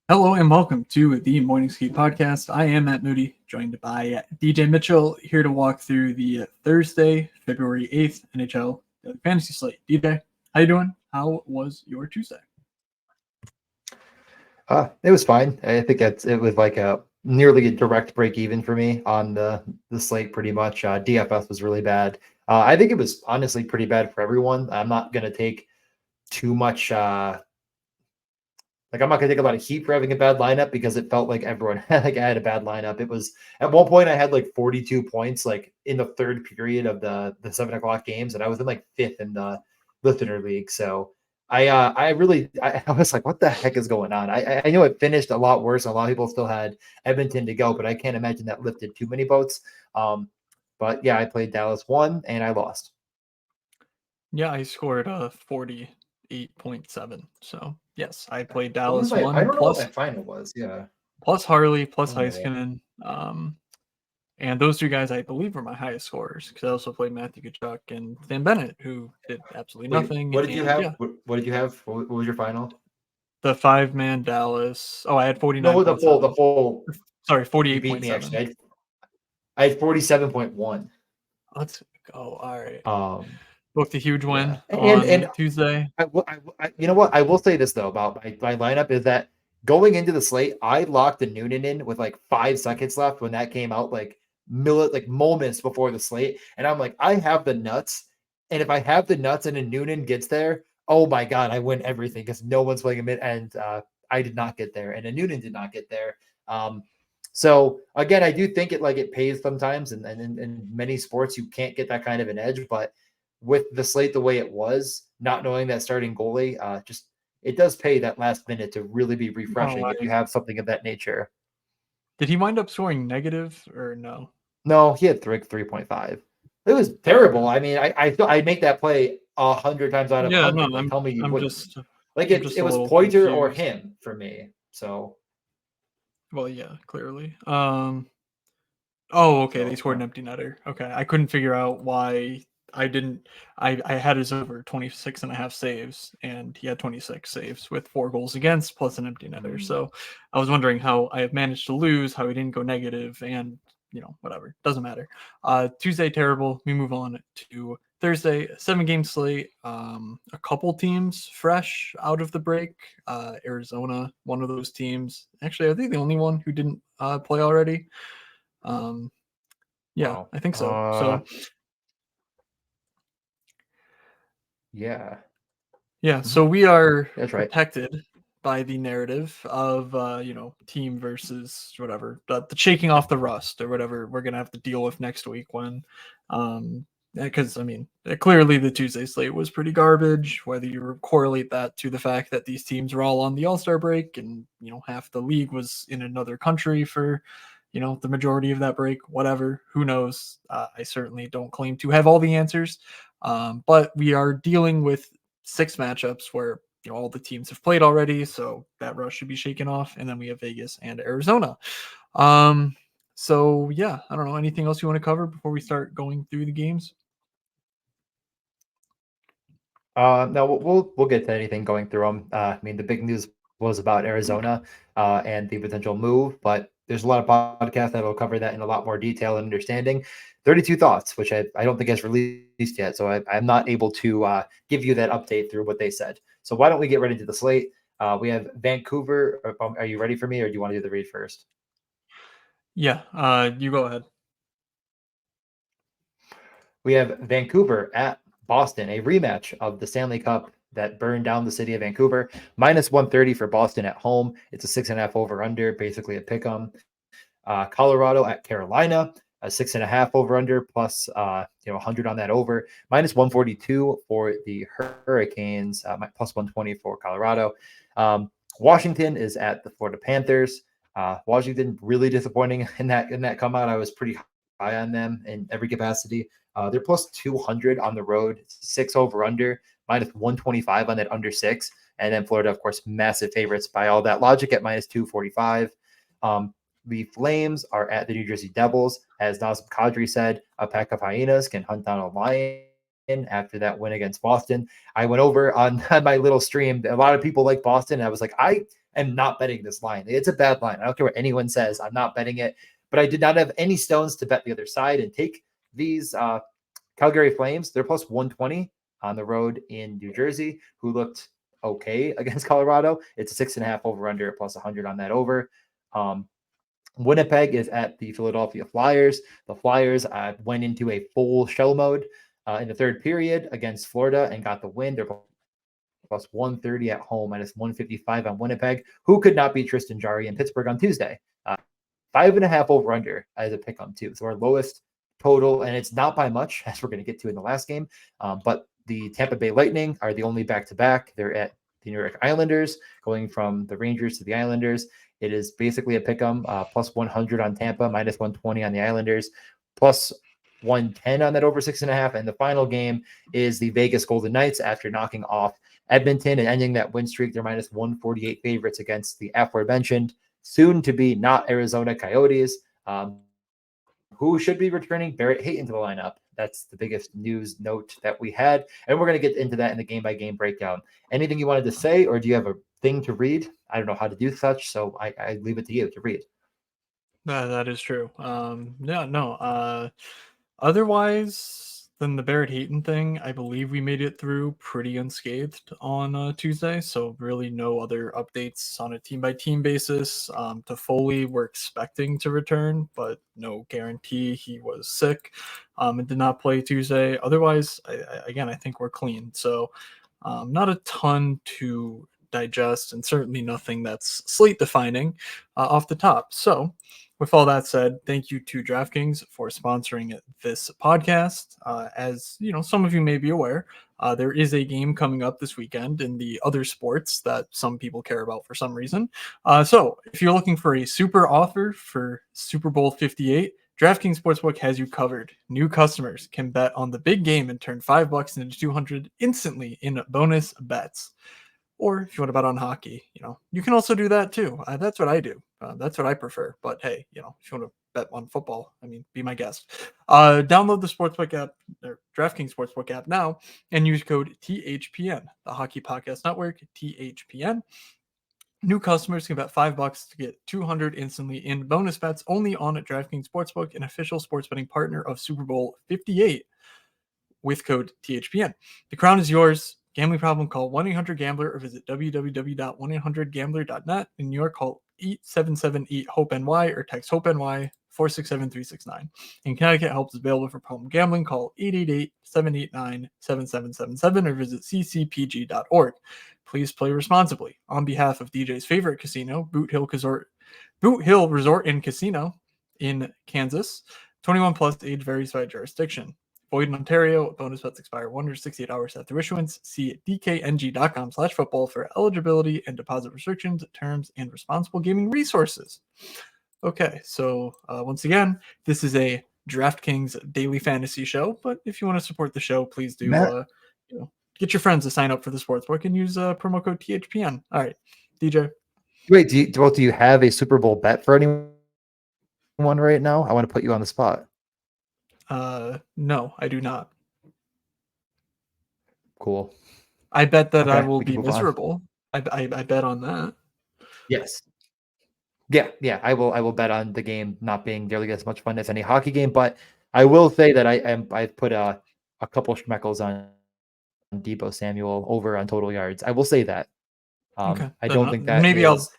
Hello and welcome to the Morning Ski Podcast. I am Matt Moody, joined by DJ Mitchell, here to walk through the Thursday, February 8th NHL fantasy slate. DJ, how you doing? How was your Tuesday? It was fine. I think it was like a nearly a direct break even for me on the slate. Pretty much, DFS was really bad. I think it was honestly pretty bad for everyone. I'm not gonna take too much. I'm not gonna take a lot of heat for having a bad lineup because it felt like everyone I had a bad lineup. It was at one point I had like 42 points like in the third period of the 7 o'clock games, and I was in like fifth in the listener league. So I was like, what the heck is going on? I know it finished a lot worse. A lot of people still had Edmonton to go, but I can't imagine that lifted too many boats. But yeah, I played Dallas one and I lost. Yeah, I scored 48.7. So, yes, I played What was Dallas my? I 1 don't know what my final was. Yeah. plus Harley plus Oh. Heiskanen. And those two guys, I believe, were my highest scorers because I also played Matthew Kachuk and Sam Bennett, who did absolutely Wait, nothing. what did you And have? yeah, What did you have? What was your final? the five-man Dallas. Oh, I had No, the 49.7. full. Sorry, You beat me 48.7. actually. I had 47.1. Let's go. All right. Um, Booked a huge win yeah, and on Tuesday. you know what? I will say this though about my lineup is that going into the slate, I locked the Noonan in with like 5 seconds left when that came out, like moments before the slate, and I'm like, I have the nuts, and if I have the nuts and a Noonan gets there, oh my god, I win everything because no one's playing him, and I did not get there, and a Noonan did not get there. Um, so again, I do think it pays sometimes, and in many sports you can't get that kind of an edge, but with the slate the way it was, not knowing that starting goalie, just it does pay that last minute to really be Oh, refreshing if you have something of that nature. did he wind up scoring negative or no? No, he had 3.5. It was Okay. terrible. I mean, I'd make that play 100 times out of Yeah, no, 100. Like, tell me you I'm wouldn't. just Like I'm it just a was little Pointer or confused. him for me. So Well, yeah, clearly. Oh, okay. They so scored an empty netter. Okay. I couldn't figure out why I didn't. I had his over 26 and a half saves, and he had 26 saves with 4 goals against plus an empty netter. mm, So I was wondering how I have managed to lose, how he didn't go negative, and whatever. Doesn't matter. Tuesday, terrible. We move on to Thursday, 7 game slate. A couple teams fresh out of the break. Arizona, one of those teams. Actually, I think the only one who didn't play already. Um, yeah, wow. I think so. So Yeah. yeah, Mhm. so we are That's right. protected by the narrative of team versus whatever the shaking off the rust or whatever we're gonna have to deal with next week when um because I mean clearly the Tuesday slate was pretty garbage. Whether you correlate that to the fact that these teams were all on the All-Star break and half the league was in another country for the majority of that break, whatever, who knows. I certainly don't claim to have all the answers, but we are dealing with 6 matchups where all the teams have played already, so that rush should be shaken off. And then we have Vegas and Arizona. Um, so yeah, I don't know. Anything else you want to cover before we start going through the games? No, we'll get to anything going through them. I mean, the big news was about Arizona and the potential move, but there's a lot of podcasts that will cover that in a lot more detail and understanding. 32 thoughts, which I don't think has released yet, so I'm not able to give you that update through what they said. So why don't we get right into the slate? We have Vancouver. Are you ready for me, or do you want to do the read first? Yeah, you go ahead. We have Vancouver at Boston, a rematch of the Stanley Cup that burned down the city of Vancouver. Minus 130 for Boston at home. It's a 6.5 over under, basically a pick 'em. Colorado at Carolina, a 6.5 over under plus 100 on that over. Minus 142 for the Hurricanes, plus 120 for Colorado. Washington is at the Florida Panthers. Washington really disappointing in that come out. I was pretty high on them in every capacity. They're plus 200 on the road, 6 over under, minus 125 on that under 6. And then Florida, of course, massive favorites by all that logic at minus 245. The Flames are at the New Jersey Devils. As Nazem Kadri said, a pack of hyenas can hunt down a lion after that win against Boston. I went over on my little stream. A lot of people like Boston. And I was like, I am not betting this line. It's a bad line. I don't care what anyone says. I'm not betting it. But I did not have any stones to bet the other side and take these Calgary Flames. They're plus 120 on the road in New Jersey, who looked okay against Colorado. It's a 6.5 over under plus 100 on that over. Winnipeg is at the Philadelphia Flyers. The Flyers went into a full shell mode in the third period against Florida and got the win. They're plus 130 at home, minus 155 on Winnipeg, who could not beat Tristan Jarry in Pittsburgh on Tuesday. 5.5 over under as a pick 'em too. So our lowest total, and it's not by much, as we're going to get to in the last game. But the Tampa Bay Lightning are the only back-to-back. They're at the New York Islanders, going from the Rangers to the Islanders. It is basically a pick 'em, plus 100 on Tampa, minus 120 on the Islanders, plus 110 on that over 6.5. And the final game is the Vegas Golden Knights after knocking off Edmonton and ending that win streak. They're minus 148 favorites against the aforementioned soon to be not Arizona Coyotes, who should be returning Barrett Hayton to the lineup. That's the biggest news note that we had. And we're going to get into that in the game by game breakdown. Anything you wanted to say, or do you have a thing to read? I don't know how to do such, so I leave it to you to read. That is true. Otherwise than the Barrett Hayton thing, I believe we made it through pretty unscathed on Tuesday. So really no other updates on a team by team basis. Toffoli, we're expecting to return, but no guarantee. He was sick and did not play Tuesday. Otherwise, I think we're clean. So not a ton to digest, and certainly nothing that's slate defining off the top. So with all that said, thank you to DraftKings for sponsoring this podcast. As you know, some of you may be aware, there is a game coming up this weekend in the other sports that some people care about for some reason. So if you're looking for a super offer for Super Bowl 58, DraftKings Sportsbook has you covered. New customers can bet on the big game and turn $5 into $200 instantly in bonus bets. Or if you want to bet on hockey, you can also do that too. That's what I do. That's what I prefer. But hey, if you want to bet on football, be my guest. Download the Sportsbook app, or DraftKings Sportsbook app now, and use code THPN, the Hockey Podcast Network, THPN. New customers can bet $5 to get $200 instantly in bonus bets only on DraftKings Sportsbook, an official sports betting partner of Super Bowl 58 with code THPN. The crown is yours. Gambling problem, call 1-800-GAMBLER or visit www.1800gambler.net. In New York, call 877-8-HOPE-NY or text HOPE-NY 467-369. In Connecticut, help is available for problem gambling. Call 888-789-7777 or visit ccpg.org. Please play responsibly. On behalf of DJ's favorite casino, Boot Hill Resort and Casino in Kansas, 21 plus, age varies by jurisdiction. Void in Ontario. Bonus bets expire 168 hours after issuance. See dkng.com/football for eligibility and deposit restrictions, terms, and responsible gaming resources. Okay, so once again, this is a DraftKings daily fantasy show. But if you want to support the show, please do get your friends to sign up for the sportsbook and use promo code THPN. All right, DJ. Wait, do you have a Super Bowl bet for anyone right now? I want to put you on the spot. No, I do not. Cool. I bet that I will be miserable. I bet on that. Yes. Yeah. I will bet on the game not being nearly as much fun as any hockey game, but I will say that I've put a couple schmeckles on Deebo Samuel over on total yards. I will say that. Okay. I don't think that maybe is,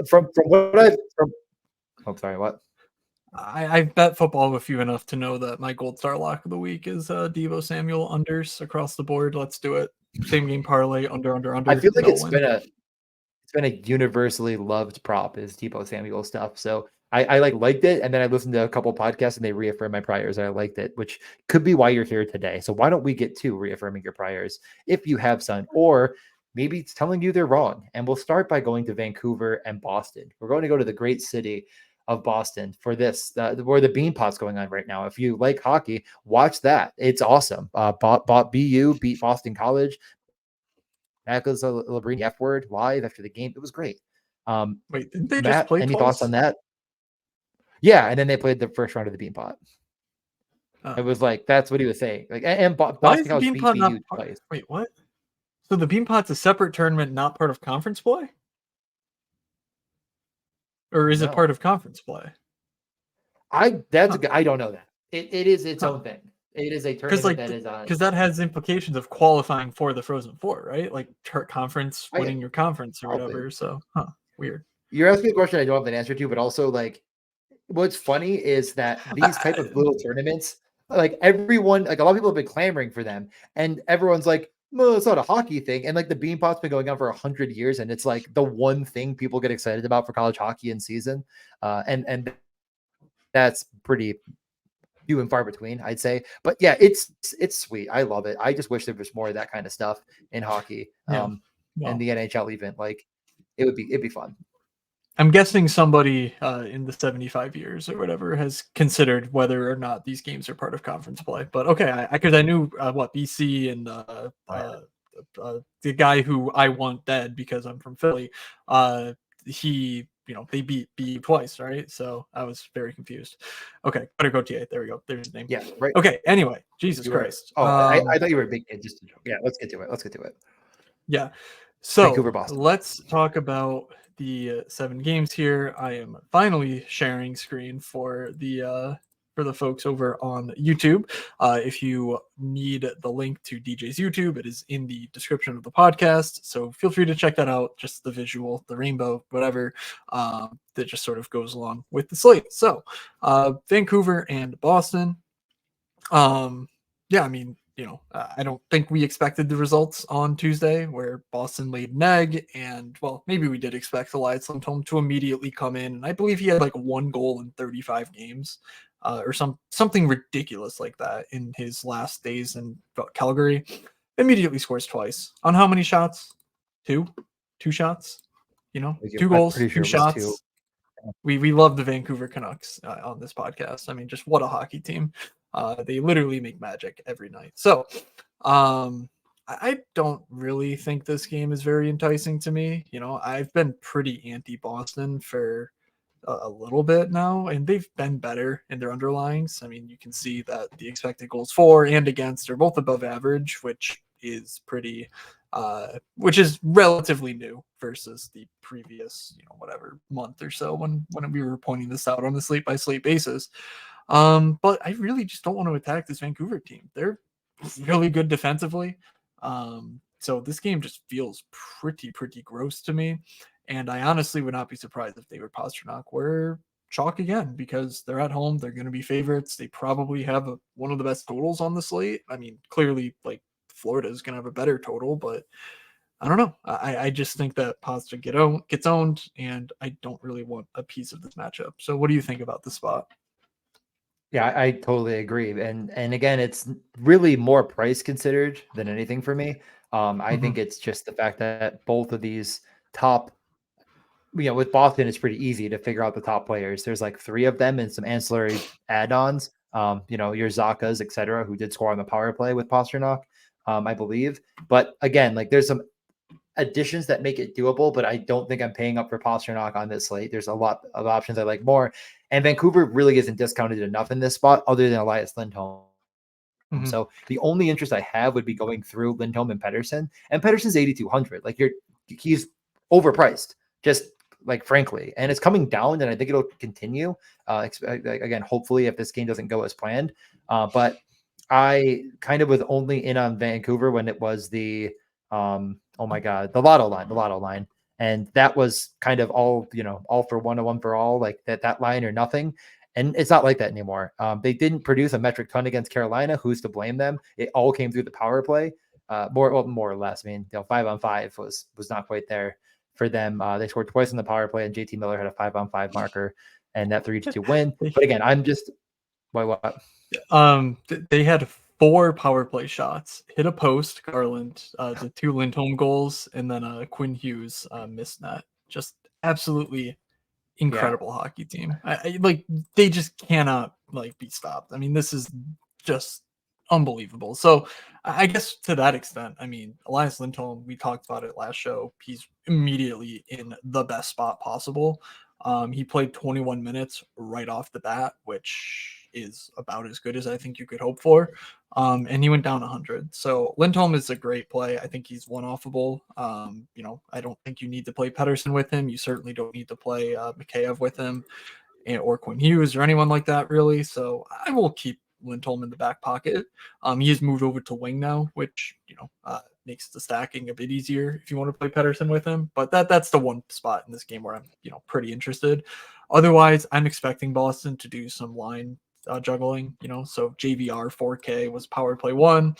from what I've from. Oh, sorry. What? I bet football with you enough to know that my gold star lock of the week is Deebo Samuel unders across the board. Let's do it. Same game parlay under. I feel like it's been a universally loved prop is Deebo Samuel stuff. So I liked it, and then I listened to a couple podcasts and they reaffirmed my priors. I liked it, which could be why you're here today. So why don't we get to reaffirming your priors if you have some, or maybe it's telling you they're wrong. And we'll start by going to Vancouver and Boston. We're going to go to the great city of Boston for this, where the Beanpot's going on right now. If you like hockey, watch that. It's awesome. BU beat Boston College. Echoes Labrini F word live after the game. It was great. Wait, didn't they Matt, just play any twice? thoughts on that? Yeah, and then they played the first round of the Beanpot. It was like, that's what he was saying. Like, and Boston College beat BU twice. Wait, what? So the Beanpot's a separate tournament, not part of conference play? or is it No, part of conference play? I don't know that. It is its Huh. own thing. It is a Because tournament like, that is on. because that has implications of qualifying for the Frozen Four, right? Like conference, I winning your conference or probably. whatever. So, weird. You're asking a question I don't have an answer to, but also like what's funny is that these type of little tournaments, like everyone, like a lot of people have been clamoring for them, and everyone's like, "No, it's not a hockey thing." And like the Beanpot's been going on for 100 years, and it's like the one thing people get excited about for college hockey in season, and that's pretty few and far between, I'd say. But yeah, it's sweet. I love it. I just wish there was more of that kind of stuff in hockey, Yeah. and Well, the NHL even. Like it'd be fun. I'm guessing somebody in the 75 years or whatever has considered whether or not these games are part of conference play. But okay, I because I knew what BC and Oh, yeah. the guy who I want dead because I'm from Philly. He, they beat BU twice, right? So I was very confused. Okay, better go TA. There we go. There's his name. Yeah, right. Okay. Anyway, Jesus You were. Christ. Oh, I thought you were a big kid. Just a joke. Yeah, let's get to it. Let's get to it. Yeah. So Vancouver, Boston. let's talk about the 7 games here. I am finally sharing screen for the folks over on YouTube. If you need the link to DJ's YouTube, it is in the description of the podcast. So feel free to check that out. Just the visual, the rainbow, whatever, that just sort of goes along with the slate. So Vancouver and Boston. Yeah, I mean, I don't think we expected the results on Tuesday where Boston laid an egg, and well, maybe we did expect Elias Lindholm to immediately come in, and I believe he had like 1 goal in 35 games, or something ridiculous like that in his last days in Calgary. Immediately scores twice on how many shots? Two shots. Two I'm goals, pretty two sure it was two. shots. We love the Vancouver Canucks on this podcast. I mean, just what a hockey team. They literally make magic every night. So, I don't really think this game is very enticing to me. I've been pretty anti Boston for a little bit now, and they've been better in their underlyings. I mean, you can see that the expected goals for and against are both above average, which is relatively new versus the previous, whatever month or so when we were pointing this out on a slate by slate basis. But I really just don't want to attack this Vancouver team. They're really good defensively. So this game just feels pretty gross to me. And I honestly would not be surprised if David Pastrnak were chalk again because they're at home. They're going to be favorites. They probably have one of the best totals on the slate. I mean, clearly, like Florida is going to have a better total, but I don't know. I just think that Pastrnak gets owned, and I don't really want a piece of this matchup. So, what do you think about the spot? Yeah, I totally agree. And again, it's really more price considered than anything for me. I Mm-hmm. think it's just the fact that both of these top, with Boston, it's pretty easy to figure out the top players. There's like 3 of them and some ancillary add-ons. Your Zakas, et cetera, who did score on the power play with Pastrnak, I believe. But again, like there's some additions that make it doable, but I don't think I'm paying up for Pastrnak on this slate. There's a lot of options I like more. And Vancouver really isn't discounted enough in this spot other than Elias Lindholm. Mm-hmm. So the only interest I have would be going through Lindholm and Pettersson. And Pettersson's 8,200. Like he's overpriced, just like frankly. And it's coming down, and I think it'll continue. Again, hopefully, if this game doesn't go as planned. But I kind of was only in on Vancouver when it was the oh my god, the lotto line. And that was kind of all for one or one for all, like that line or nothing. And it's not like that anymore. They didn't produce a metric ton against Carolina. Who's to blame them? It all came through the power play, more or less. I mean, 5-on-5 was not quite there for them. They scored twice in the power play, and JT Miller had a 5-on-5 marker, and that 3-2 win. But again, I'm just what? They had 4 power play shots, hit a post, Garland, the 2 Lindholm goals, and then Quinn Hughes missed net. Just absolutely incredible hockey team. Like they just cannot like be stopped. I mean, this is just unbelievable. So I guess to that extent, I mean, Elias Lindholm, we talked about it last show. He's immediately in the best spot possible. He played 21 minutes right off the bat, which is about as good as I think you could hope for. And he went down 100. So Lindholm is a great play. I think he's one-offable. I don't think you need to play Pedersen with him. You certainly don't need to play Mikheyev with him or Quinn Hughes or anyone like that, really. So I will keep Lindholm in the back pocket. He has moved over to wing now, which makes the stacking a bit easier if you want to play Pedersen with him. But that's the one spot in this game where I'm pretty interested. Otherwise, I'm expecting Boston to do some line juggling. So JVR 4K was power play 1.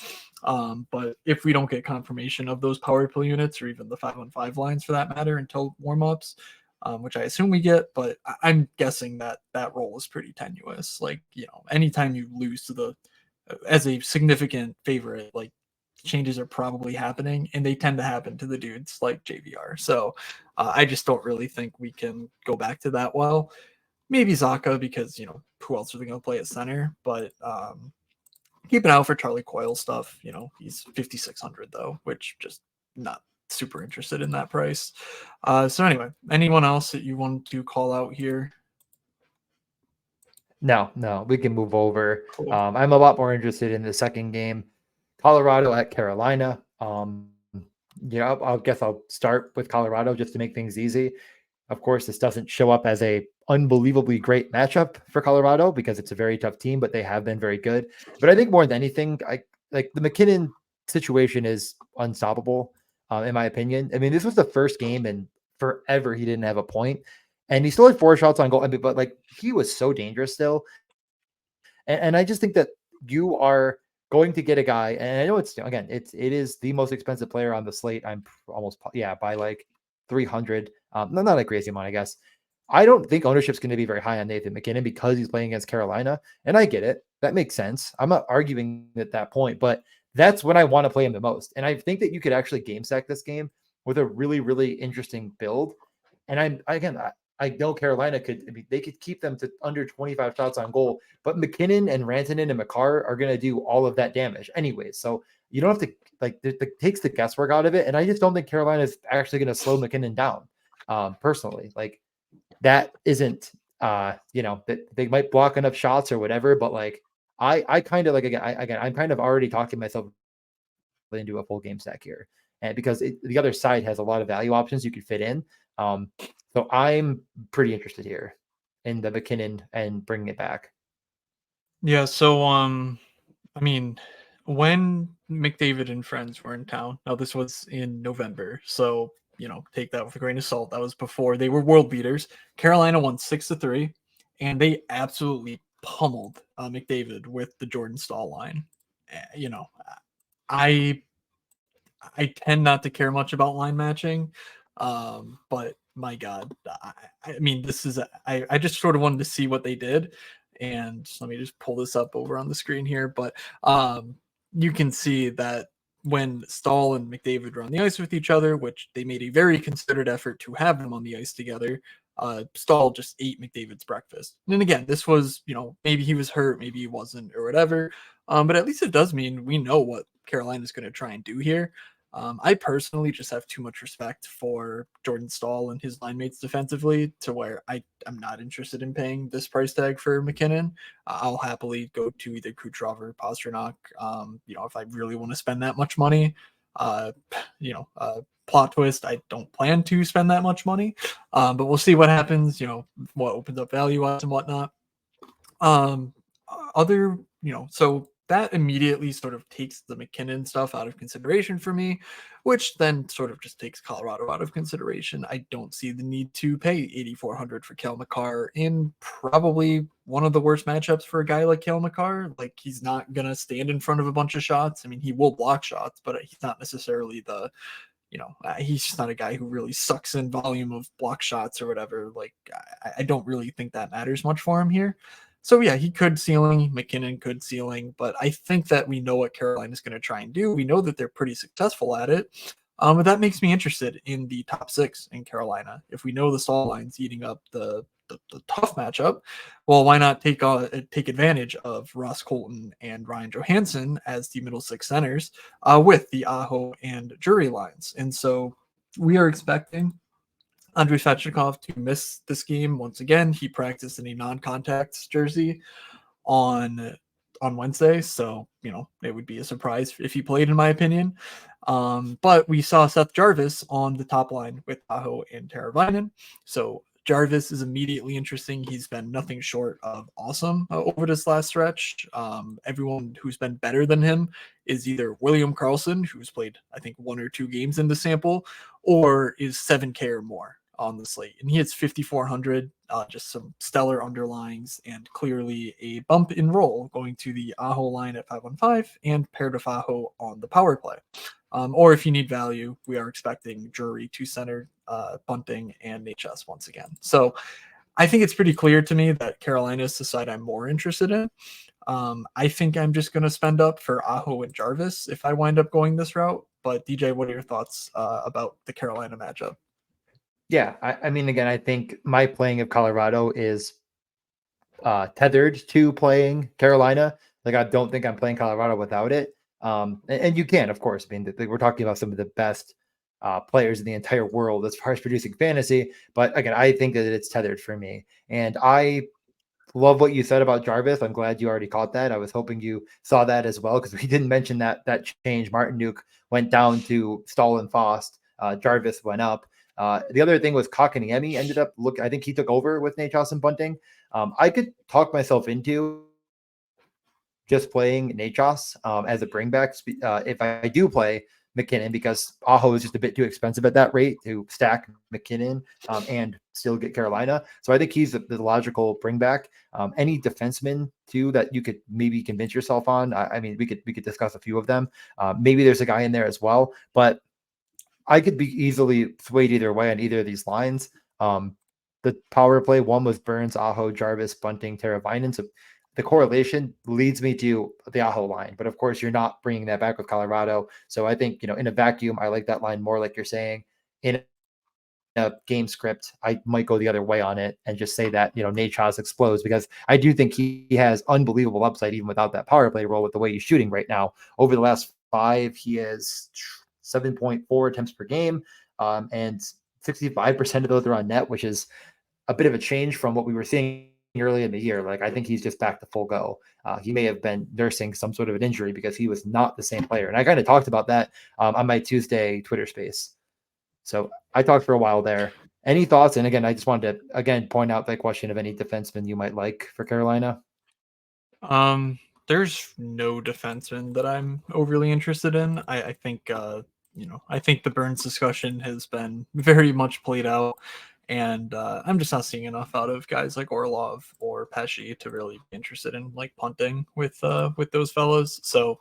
But if we don't get confirmation of those power play units or even the 5-on-5 lines for that matter until warm-ups, which I assume we get, but I'm guessing that role is pretty tenuous. Like, anytime you lose to as a significant favorite, like, changes are probably happening, and they tend to happen to the dudes like JVR. So I just don't really think we can go back to that well. Maybe Zaka, because, who else are they going to play at center? But keep an eye out for Charlie Coyle stuff. He's 5,600 though, which just not super interested in that price. So anyway, anyone else that you want to call out here? No, we can move over. Cool. I'm a lot more interested in the second game, Colorado at Carolina. I guess I'll start with Colorado just to make things easy. Of course, this doesn't show up as a unbelievably great matchup for Colorado because it's a very tough team, but they have been very good. But I think more than anything, like the MacKinnon situation is unstoppable, in my opinion. I mean, this was the first game in forever he didn't have a point, and he still had 4 shots on goal. I mean, but like he was so dangerous still. And I just think that you are going to get a guy, and I know it is the most expensive player on the slate. I'm almost by like 300. Not a crazy amount, I guess. I don't think ownership's going to be very high on Nathan MacKinnon because he's playing against Carolina, and I get it. That makes sense. I'm not arguing at that point, but that's when I want to play him the most. And I think that you could actually game stack this game with a really, really interesting build. And I know Carolina they could keep them to under 25 shots on goal, but MacKinnon and Rantanen and Makar are going to do all of that damage anyways. So you don't have to takes the guesswork out of it. And I just don't think Carolina is actually going to slow MacKinnon down. Personally, like that isn't, that they might block enough shots or whatever, but like, I kind of like, I'm kind of already talking myself into a full game stack here. And because the other side has a lot of value options you could fit in. So I'm pretty interested here in the MacKinnon and bringing it back. Yeah. So, I mean, when McDavid and friends were in town, now this was in November, so take that with a grain of salt. That was before they were world beaters. Carolina won 6-3, and they absolutely pummeled McDavid with the Jordan Staal line. I tend not to care much about line matching, but my God, I mean, I just sort of wanted to see what they did, and let me just pull this up over on the screen here. But you can see that when Staal and McDavid were on the ice with each other, which they made a very considered effort to have them on the ice together, Staal just ate McDavid's breakfast. And again, this was, maybe he was hurt, maybe he wasn't, or whatever. But at least it does mean we know what Carolina's going to try and do here. I personally just have too much respect for Jordan Staal and his line mates defensively to where I'm not interested in paying this price tag for MacKinnon. I'll happily go to either Kucherov or Pastrnak. If I really want to spend that much money, plot twist, I don't plan to spend that much money, but we'll see what happens. What opens up value wise and whatnot. So that immediately sort of takes the MacKinnon stuff out of consideration for me, which then sort of just takes Colorado out of consideration. I don't see the need to pay 8,400 for Cale Makar in probably one of the worst matchups for a guy like Cale Makar. Like, he's not going to stand in front of a bunch of shots. I mean, he will block shots, but he's not necessarily he's just not a guy who really sucks in volume of block shots or whatever. Like, I don't really think that matters much for him here. So yeah, he could ceiling, MacKinnon could ceiling, but I think that we know what Carolina's going to try and do. We know that they're pretty successful at it. But that makes me interested in the top 6 in Carolina. If we know the Staal line's eating up the tough matchup, well, why not take advantage of Ross Colton and Ryan Johansson as the middle 6 centers with the Aho and Drury lines? And so we are expecting Andrei Svechnikov to miss this game once again. He practiced in a non-contact jersey. on Wednesday. So, it would be a surprise if he played, in my opinion. But we saw Seth Jarvis on the top line with Aho and Teravainen. So Jarvis is immediately interesting. He's been nothing short of awesome over this last stretch. Everyone who's been better than him is either William Karlsson, who's played, I think, 1 or 2 games in the sample, or is 7K or more on the slate. And he hits 5,400, just some stellar underlines, and clearly a bump in role going to the Aho line at 5-on-5 and paired with Aho on the power play. Or if you need value, we are expecting Drury to center, Bunting, and HS once again. So I think it's pretty clear to me that Carolina is the side I'm more interested in. I think I'm just going to spend up for Aho and Jarvis if I wind up going this route. But DJ, what are your thoughts about the Carolina matchup? Yeah, I mean, again, I think my playing of Colorado is tethered to playing Carolina. Like, I don't think I'm playing Colorado without it. And you can, of course. I mean, we're talking about some of the best players in the entire world as far as producing fantasy. But again, I think that it's tethered for me. And I love what you said about Jarvis. I'm glad you already caught that. I was hoping you saw that as well, because we didn't mention that change. Martinook went down to Stahl and Fost. Jarvis went up. The other thing was Kotkaniemi ended up I think he took over with Necas and Bunting. I could talk myself into just playing Necas as a bringback if I do play McKinnon, because Aho is just a bit too expensive at that rate to stack McKinnon and still get Carolina. So I think he's the logical bringback. Any defenseman too that you could maybe convince yourself on. I mean, we could discuss a few of them. Maybe there's a guy in there as well, but I could be easily swayed either way on either of these lines. The power play one was Burns, Aho, Jarvis, Bunting, Teravainen. So the correlation leads me to the Aho line, but of course you're not bringing that back with Colorado. So I think, in a vacuum, I like that line more, like you're saying. In a game script, I might go the other way on it and just say that, Necas explodes, because I do think he has unbelievable upside even without that power play role with the way he's shooting right now. Over the last 5, he has 7.4 attempts per game, and 65% of those are on net, which is a bit of a change from what we were seeing early in the year. Like, I think he's just back to full go. He may have been nursing some sort of an injury, because he was not the same player. And I kind of talked about that on my Tuesday Twitter space. So I talked for a while there. Any thoughts? And again, I just wanted to point out that question of any defenseman you might like for Carolina. There's no defenseman that I'm overly interested in. I think I think the Burns discussion has been very much played out, and I'm just not seeing enough out of guys like Orlov or Pesci to really be interested in like punting with those fellas. So,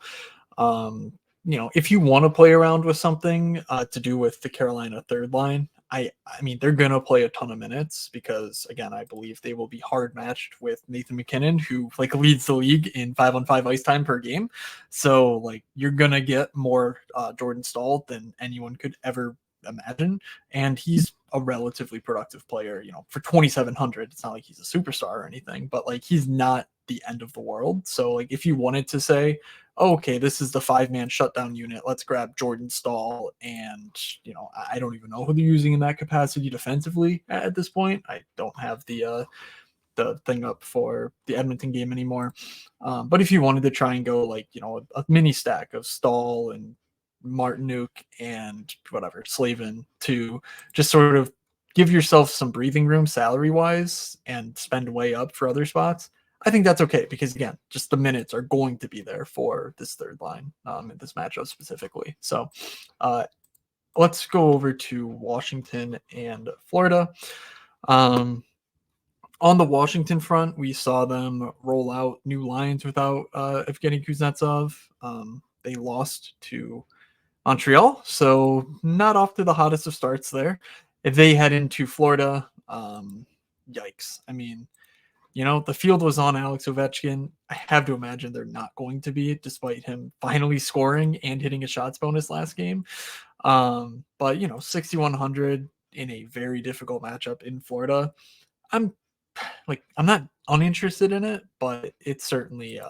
if you want to play around with something to do with the Carolina third line, I mean, they're going to play a ton of minutes, because again, I believe they will be hard matched with Nathan McKinnon, who like leads the league in 5-on-5 ice time per game. So like, you're going to get more Jordan Stahl than anyone could ever imagine. And he's a relatively productive player, for 2,700. It's not like he's a superstar or anything, but like, he's not the end of the world. So like, if you wanted to say, okay, this is the 5-man shutdown unit, let's grab Jordan Stahl, and I don't even know who they're using in that capacity defensively at this point. I don't have the thing up for the Edmonton game anymore. But if you wanted to try and go like, a mini stack of Stahl and Martinook and whatever Slavin to just sort of give yourself some breathing room salary wise and spend way up for other spots, I think that's okay, because again, just the minutes are going to be there for this third line in this matchup specifically. So let's go over to Washington and Florida. On the Washington front, we saw them roll out new lines without Evgeny Kuznetsov. They lost to Montreal, so not off to the hottest of starts there. If they head into Florida, yikes. I mean, the field was on Alex Ovechkin. I have to imagine they're not going to be, despite him finally scoring and hitting a shots bonus last game. But 6,100 in a very difficult matchup in Florida, I'm not uninterested in it, but it's certainly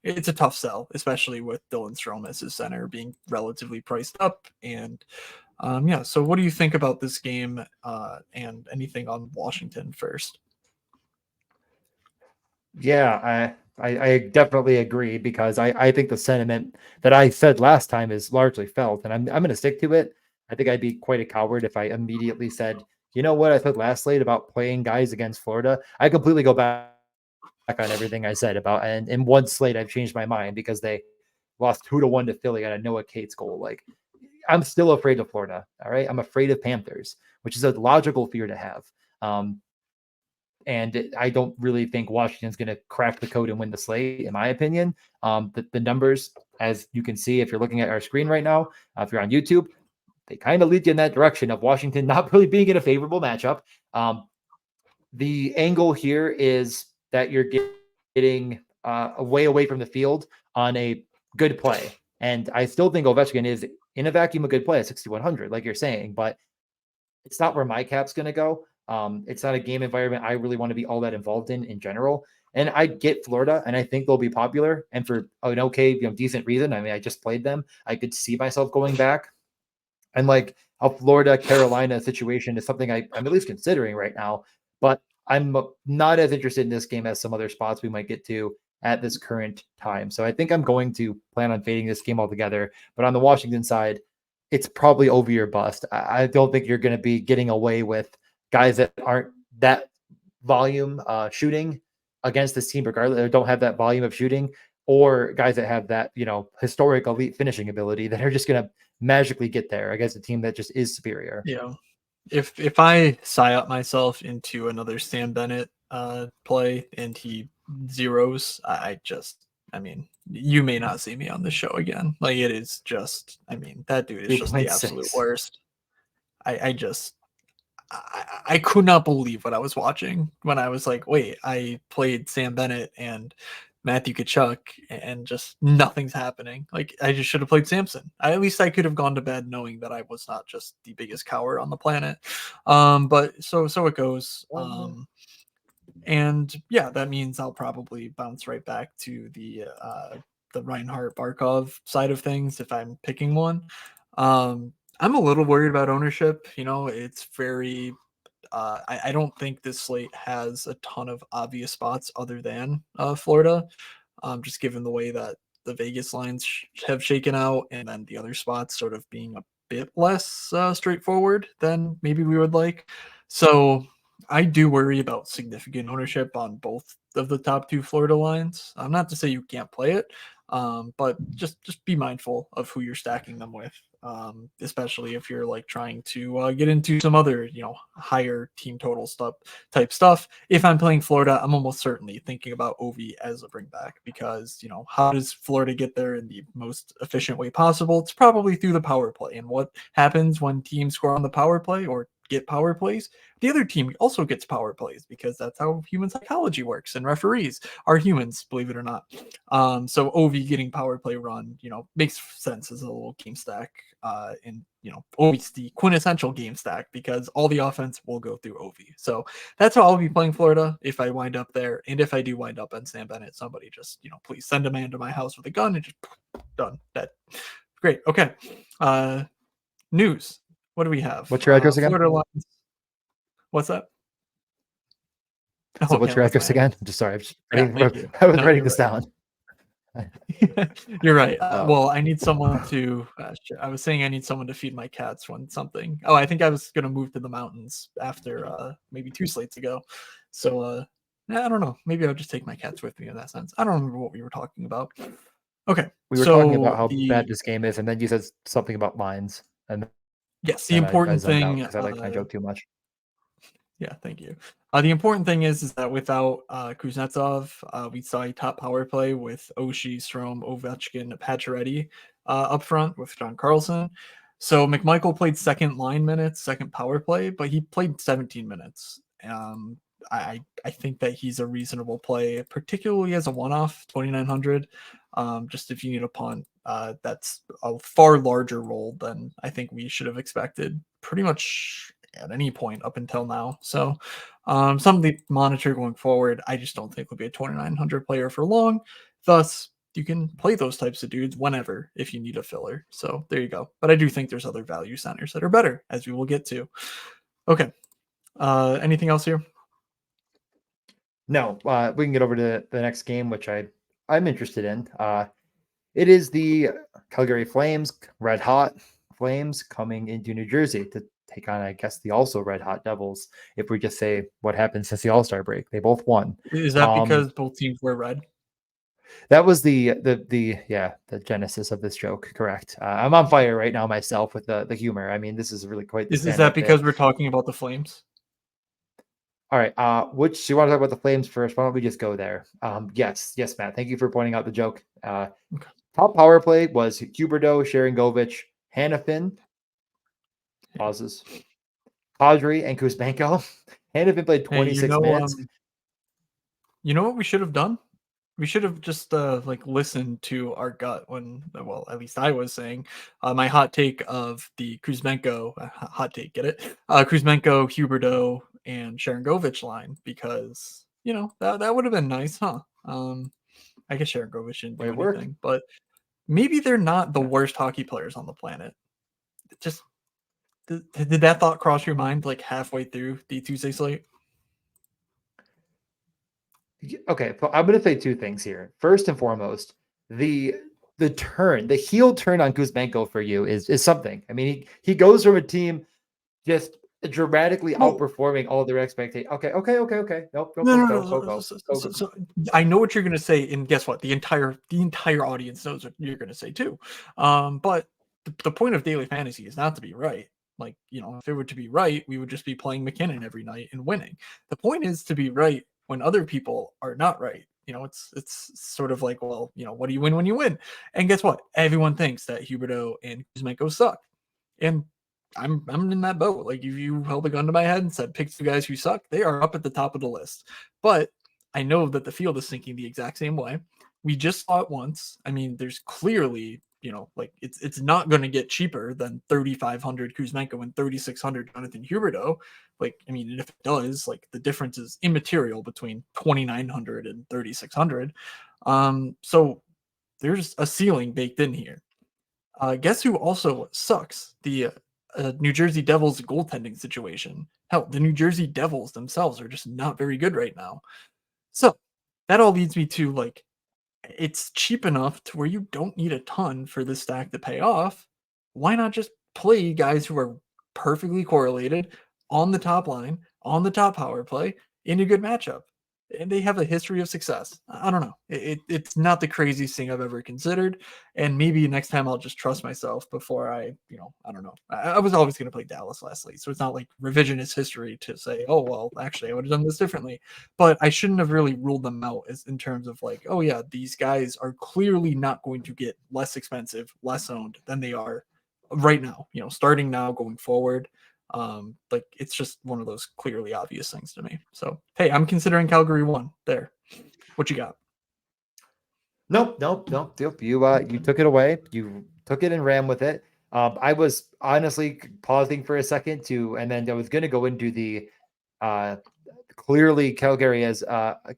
it's a tough sell, especially with Dylan Strome as his center being relatively priced up. And so what do you think about this game and anything on Washington first? Yeah, I definitely agree because I think the sentiment that I said last time is largely felt, and I'm going to stick to it. I think I'd be quite a coward if I immediately said, you know what I said last slate about playing guys against Florida. I completely go back on everything I said about, and in one slate I've changed my mind because they lost 2-1 to Philly on a Noah Cates goal. Like, I'm still afraid of Florida. All right, I'm afraid of Panthers, which is a logical fear to have. And I don't really think Washington's going to crack the code and win the slate, in my opinion. The numbers, as you can see, if you're looking at our screen right now, if you're on YouTube, they kind of lead you in that direction of Washington not really being in a favorable matchup. The angle here is that you're getting way away from the field on a good play. And I still think Ovechkin is in a vacuum a good play at 6,100, like you're saying, but it's not where my cap's going to go. It's not a game environment I really want to be all that involved in general. And I get Florida, and I think they'll be popular. And for an okay, decent reason. I mean, I just played them. I could see myself going back. And like a Florida Carolina situation is something I'm at least considering right now. But I'm not as interested in this game as some other spots we might get to at this current time. So I think I'm going to plan on fading this game altogether. But on the Washington side, it's probably over your bust. I don't think you're going to be getting away with guys that aren't that volume shooting against this team, regardless, or don't have that volume of shooting, or guys that have that, historic elite finishing ability that are just going to magically get there against a team that just is superior. Yeah. If I psyop myself into another Sam Bennett play and he zeros, I mean, you may not see me on the show again. Like, it is just, I mean, that dude is just the absolute 3.6. worst. I could not believe what I was watching when I was like, wait, I played Sam Bennett and Matthew Tkachuk and just nothing's happening. Like, I just should have played Samson. At least I could have gone to bed knowing that I was not just the biggest coward on the planet. But so it goes. And yeah, that means I'll probably bounce right back to the Reinhardt Barkov side of things if I'm picking one. I'm a little worried about ownership. It's very I don't think this slate has a ton of obvious spots other than Florida, just given the way that the Vegas lines have shaken out, and then the other spots sort of being a bit less straightforward than maybe we would like. So I do worry about significant ownership on both of the top two Florida lines. Not to say you can't play it, but just be mindful of who you're stacking them with, especially if you're like trying to get into some other higher team total stuff. If I'm playing Florida, I'm almost certainly thinking about Ovi as a bring back, because how does Florida get there in the most efficient way possible? It's probably through the power play. And what happens when teams score on the power play or get power plays? The other team also gets power plays, because that's how human psychology works, and referees are humans, believe it or not. So Ovi getting power play run, makes sense as a little game stack. And Ovi's the quintessential game stack because all the offense will go through Ovi. So that's how I'll be playing Florida if I wind up there. And if I do wind up on Sam Bennett, somebody just please send a man to my house with a gun and just done. That great. Okay. News. What do we have? What's your address again? Florida lines. What's that? So what's your address again? I'm just sorry. I was writing this down. You're right. Well, I need someone to. I was saying I need someone to feed my cats when something. Oh, I think I was gonna move to the mountains after maybe 2 slates ago. So I don't know. Maybe I'll just take my cats with me in that sense. I don't remember what we were talking about. Okay, we were talking about how bad this game is, and then you said something about lines. And yes, the important thing. Because I like my joke too much. Yeah, thank you. The important thing is that without Kuznetsov, we saw a top power play with Oshie, Strome, Ovechkin, Pacioretty up front with John Carlson. So McMichael played second line minutes, second power play, but he played 17 minutes. I think that he's a reasonable play, particularly as a one-off 2,900. Just if you need a punt, that's a far larger role than I think we should have expected pretty much at any point up until now. So something to monitor going forward. I just don't think we'll be a 2,900 player for long. Thus, you can play those types of dudes whenever if you need a filler. So there you go. But I do think there's other value centers that are better, as we will get to. Okay. Anything else here? No, we can get over to the next game, which I'm interested in. It is the Calgary Flames, red hot Flames, coming into New Jersey to take on, I guess, the also red hot Devils. If we just say what happened since the All-Star break, they both won. Is that because both teams wear red? That was the genesis of this joke. Correct. I'm on fire right now myself with the humor. I mean, this is really quite the Is that stand-up because bit. we're talking about the Flames? All right. Which you want to talk about the Flames first? Why don't we just go there? Yes, Matt. Thank you for pointing out the joke. Okay. Top power play was Huberdeau, Sharangovich, Hanifin. Pauses. Kadri and Kuzmenko. Hanifin played Hey, 26 minutes. you know what we should have done? We should have just like listened to our gut when, well, at least I was saying my hot take of the Kuzmenko hot take. Get it? Kuzmenko, Huberdeau, and Sharangovich line, because that would have been nice, huh? I guess Sharangovich didn't Way do it work. anything, but maybe they're not the worst hockey players on the planet. Just did that thought cross your mind like halfway through the Tuesday slate? Okay, so I'm going to say two things here. First and foremost, the the heel turn on Kuzmenko for you is something. I mean, he goes from a team just dramatically Well, outperforming all their expectations. Okay. Nope, no, no, go. no. So I know what you're gonna say, and guess what? The entire audience knows what you're gonna say too. But the point of daily fantasy is not to be right. Like, if it were to be right, we would just be playing McKinnon every night and winning. The point is to be right when other people are not right. It's sort of like, well, what do you win when you win? And guess what? Everyone thinks that Huberdeau and Kuzmenko suck, and I'm in that boat. Like, if you held a gun to my head and said pick two guys who suck, they are up at the top of the list. But I know that the field is thinking the exact same way. We just saw it once. I mean, there's clearly, like it's not going to get cheaper than 3,500 Kuzmenko and 3,600 Jonathan Huberdeau. Like, I mean, and if it does, like the difference is immaterial between 2,900 and 3,600. So there's a ceiling baked in here. Guess who also sucks? The New Jersey Devils goaltending situation. Hell, the New Jersey Devils themselves are just not very good right now. So that all leads me to, like, it's cheap enough to where you don't need a ton for this stack to pay off. Why not just play guys who are perfectly correlated on the top line, on the top power play, in a good matchup? And they have a history of success. I don't know. It's not the craziest thing I've ever considered. And maybe next time I'll just trust myself before I don't know. I was always going to play Dallas last league. So it's not like revisionist history to say, oh, well, actually, I would have done this differently. But I shouldn't have really ruled them out as in terms of like, oh yeah, these guys are clearly not going to get less expensive, less owned than they are right now. Starting now, going forward. Like, it's just one of those clearly obvious things to me. So hey, I'm considering Calgary one there. What you got? Nope. You took it away. You took it and ran with it. I was honestly pausing for a second and then I was going to go into the clearly Calgary has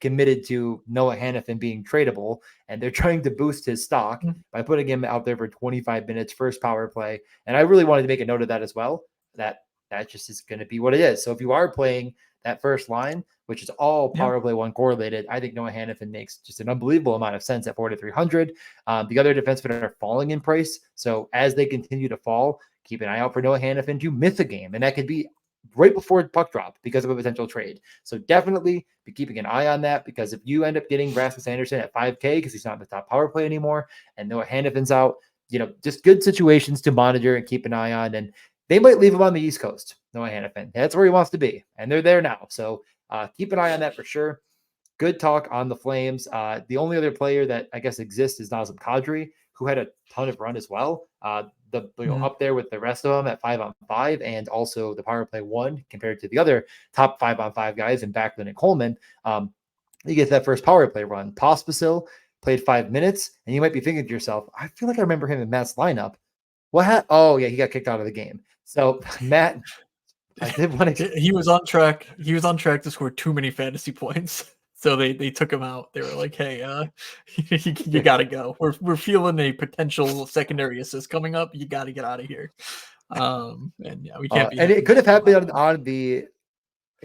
committed to Noah Hanifin being tradable, and they're trying to boost his stock by putting him out there for 25 minutes, first power play. And I really wanted to make a note of that as well. That just is going to be what it is. So if you are playing that first line, which is all power play one correlated, I think Noah Hanifin makes just an unbelievable amount of sense at 4,300. The other defensemen are falling in price. So as they continue to fall, keep an eye out for Noah Hanifin to miss a game. And that could be right before puck drop because of a potential trade. So definitely be keeping an eye on that, because if you end up getting Rasmus Anderson at 5K because he's not in the top power play anymore and Noah Hannifin's out, just good situations to monitor and keep an eye on. And they might leave him on the East Coast, Noah Hanifin. That's where he wants to be, and they're there now. So keep an eye on that for sure. Good talk on the Flames. The only other player that I guess exists is Nazem Kadri, who had a ton of run as well. Up there with the rest of them at 5-on-5, and also the power play one compared to the other top 5-on-5 guys in Backlund and Coleman. You get that first power play run. Pospisil played 5 minutes, and you might be thinking to yourself, I feel like I remember him in Matt's lineup. What? Oh yeah, he got kicked out of the game. So Matt, I did want to. He was on track. He was on track to score too many fantasy points. So they took him out. They were like, "Hey, you got to go. We're feeling a potential secondary assist coming up. You got to get out of here." And yeah, we can't be. And it could have happened on the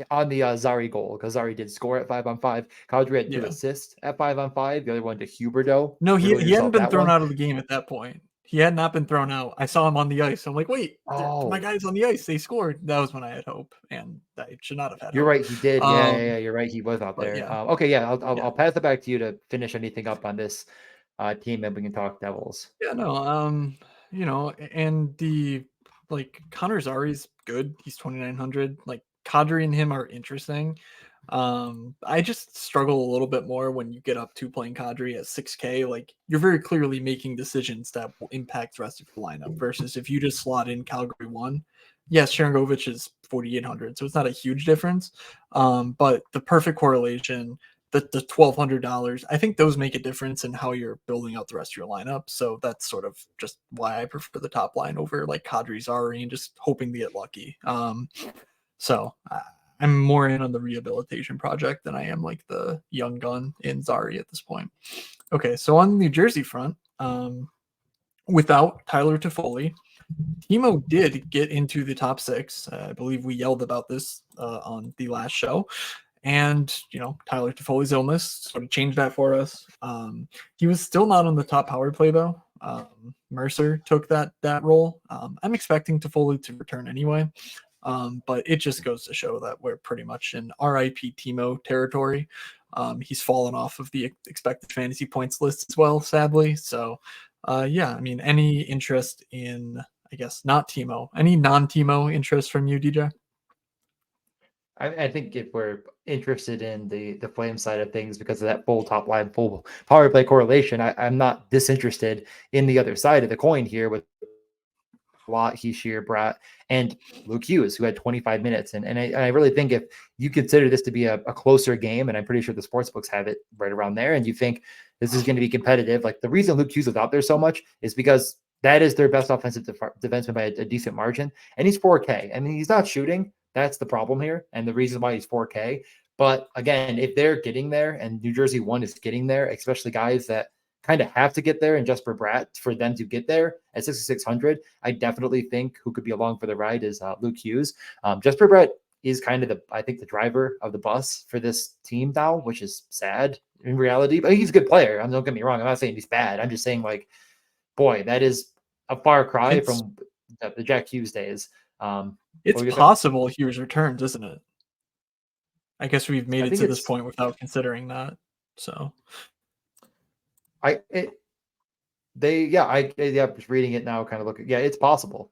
on the Zari goal, because Zari did score at 5-on-5. Kadri had 2 Yeah. assists at 5-on-5. The other one to Huberdeau. No, Riddle he hadn't yourself been that thrown one. out of the game at that point. He had not been thrown out. I saw him on the ice. I'm like, wait, my Oh, guy's on the ice. They scored. That was when I had hope, and I should not have had you're hope. right. He did. Yeah. Um, You're right. He was out but there. yeah, Okay. Yeah. yeah, I'll pass it back to you to finish anything up on this team, and we can talk Devils. yeah. No, and the like Connor Zari's good. He's 2,900. Like Kadri and him are interesting. I just struggle a little bit more when you get up to playing Kadri at 6K. Like you're very clearly making decisions that will impact the rest of your lineup versus if you just slot in Calgary 1. Yes, Sharangovich is 4,800, so it's not a huge difference. But the perfect correlation, the $1,200, I think those make a difference in how you're building out the rest of your lineup. So that's sort of just why I prefer the top line over like Kadri Zari and just hoping to get lucky. So I'm more in on the rehabilitation project than I am like the young gun in Zari at this point. Okay, so on the New Jersey front, without Tyler Toffoli, Timo did get into the top 6. I believe we yelled about this on the last show. And, Tyler Toffoli's illness sort of changed that for us. He was still not on the top power play, though. Mercer took that role. I'm expecting Toffoli to return anyway. But it just goes to show that we're pretty much in RIP Timo territory. He's fallen off of the expected fantasy points list as well, sadly. So, yeah, I mean, any interest in, I guess, not Timo, any non Timo interest from you, DJ? I think if we're interested in the flame side of things because of that full top line, full power play correlation, I'm not disinterested in the other side of the coin here with Lot, Heishier, Bratt, and Luke Hughes, who had 25 minutes. And I really think if you consider this to be a closer game, and I'm pretty sure the sports books have it right around there, and you think this is going to be competitive, like the reason Luke Hughes was out there so much is because that is their best offensive defenseman by a decent margin. And he's 4K. I mean, he's not shooting. That's the problem here. And the reason why he's 4K. But again, if they're getting there and New Jersey 1 is getting there, especially guys that kind of have to get there, and Jesper Bratt for them to get there at 6,600, I definitely think who could be along for the ride is Luke Hughes. Jesper Bratt is kind of I think the driver of the bus for this team now, which is sad in reality, but he's a good player. Don't get me wrong. I'm not saying he's bad. I'm just saying like, boy, that is a far cry It's from the Jack Hughes days. it's possible Hughes returns, isn't it? I guess we've made it to this point without considering that. So I was reading it now, kind of looking. Yeah, it's possible.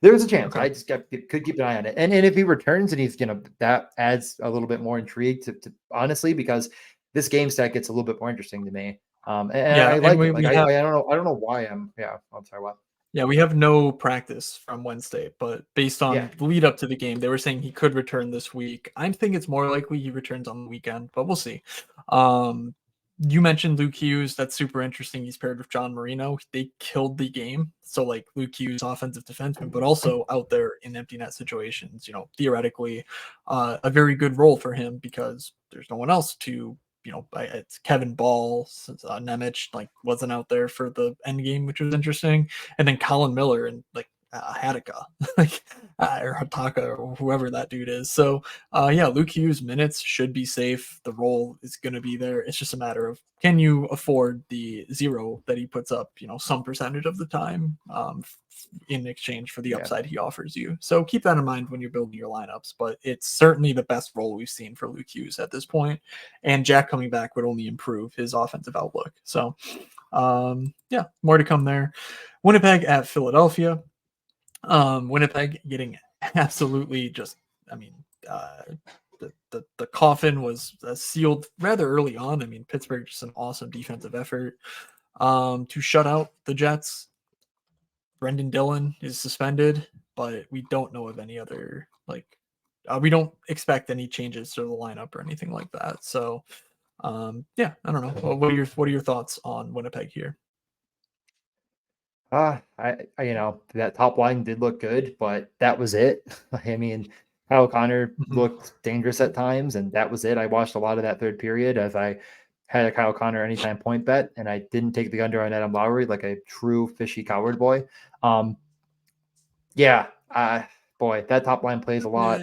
There's a chance. okay. I just could keep an eye on it. And if he returns and he's that adds a little bit more intrigue to honestly, because this game stack gets a little bit more interesting to me. And Yeah, I like and it. Like we have I don't know why I'm sorry, what? yeah, we have no practice from Wednesday, but based Yeah. on the lead up to the game, they were saying he could return this week. I think it's more likely he returns on the weekend, but we'll see. You mentioned Luke Hughes. That's super interesting. He's paired with John Marino. They killed the game. So like Luke Hughes, offensive defenseman, but also out there in empty net situations, theoretically, a very good role for him because there's no one else to it's Kevin Ball, Nemec like wasn't out there for the end game, which was interesting, and then Colin Miller and like Hadaka, like or Hataka or whoever that dude is. So yeah, Luke Hughes minutes should be safe. The role is going to be there. It's just a matter of can you afford the zero that he puts up, some percentage of the time in exchange for the upside he offers you. So keep that in mind when you're building your lineups. But it's certainly the best role we've seen for Luke Hughes at this point, and Jack coming back would only improve his offensive outlook. So yeah, more to come there. Winnipeg at Philadelphia. Winnipeg getting absolutely just, I mean, the coffin was sealed rather early on. I mean, Pittsburgh just an awesome defensive effort to shut out the Jets. Brendan Dillon is suspended, but we don't know of any other we don't expect any changes to the lineup or anything like that. So yeah, I don't know. What are your thoughts on Winnipeg here? I that top line did look good, but that was it. I mean, Kyle Connor Mhm. looked dangerous at times, and that was it. I watched a lot of that third period as I had a Kyle Connor anytime point bet, and I didn't take the under on Adam Lowry like a true fishy coward boy. Yeah, boy, that top line plays a lot.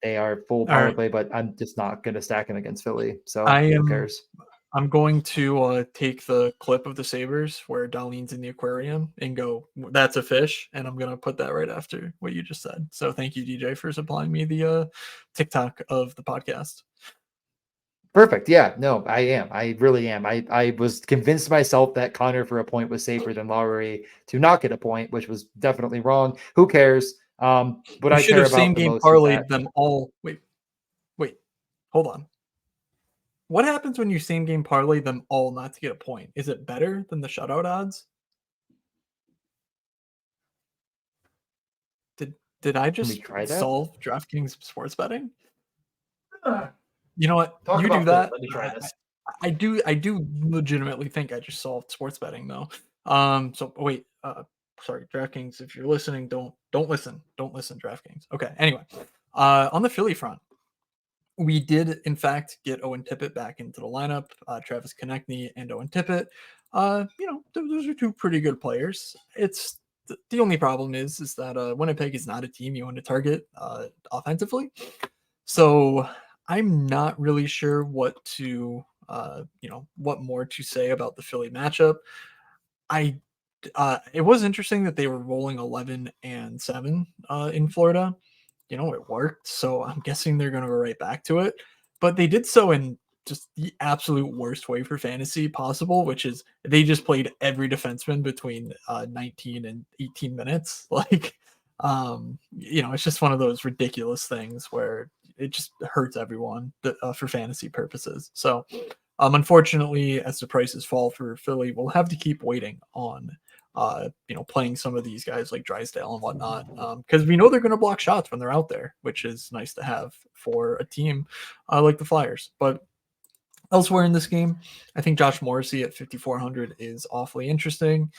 They are full All power right. play, but I'm just not going to stack them against Philly. So I who am. cares? I'm going to take the clip of the Sabres where Darlene's in the aquarium and go, "That's a fish," and I'm gonna put that right after what you just said. So thank you, DJ, for supplying me the TikTok of the podcast. Perfect. Yeah, no, I am. I really am. I was convinced myself that Connor for a point was safer than Lowry to not get a point, which was definitely wrong. Who cares? What You I should care have same about the game most is that parlayed them all. Wait, hold on. What happens when you same game parlay them all not to get a point? Is it better than the shutout odds? Did did I can we just try that? solve DraftKings sports betting? Uh, You know what? Talk You do about Philly. that. Let me try this. I do legitimately think I just solved sports betting though. So wait, sorry, DraftKings, if you're listening, don't listen. Don't listen, DraftKings. Okay. Anyway, on the Philly front, we did in fact get Owen Tippett back into the lineup. Travis Konechny and Owen Tippett. Those are two pretty good players. It's the only problem is that Winnipeg is not a team you want to target offensively. So I'm not really sure what more to say about the Philly matchup. I It was interesting that they were rolling 11-7 in Florida. It worked, so I'm guessing they're going to go right back to it. But they did so in just the absolute worst way for fantasy possible, which is they just played every defenseman between 19 and 18 minutes. It's just one of those ridiculous things where it just hurts everyone for fantasy purposes. So, unfortunately, as the prices fall for Philly, we'll have to keep waiting on playing some of these guys like Drysdale and whatnot, because we know they're going to block shots when they're out there, which is nice to have for a team like the Flyers. But elsewhere in this game, I think Josh Morrissey at 5,400 is awfully interesting.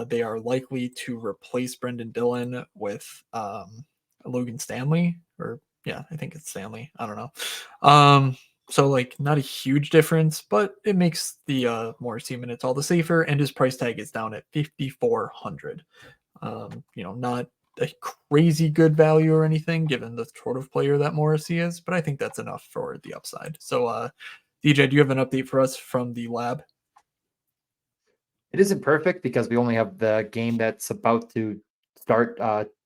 They are likely to replace Brendan Dillon with Logan Stanley, or yeah, I think it's Stanley. I don't know. So like not a huge difference, but it makes the Morrissey minutes all the safer, and his price tag is down at 5,400. Not a crazy good value or anything given the sort of player that Morrissey is, but I think that's enough for the upside. So DJ, do you have an update for us from the lab? It isn't perfect because we only have the game that's about to start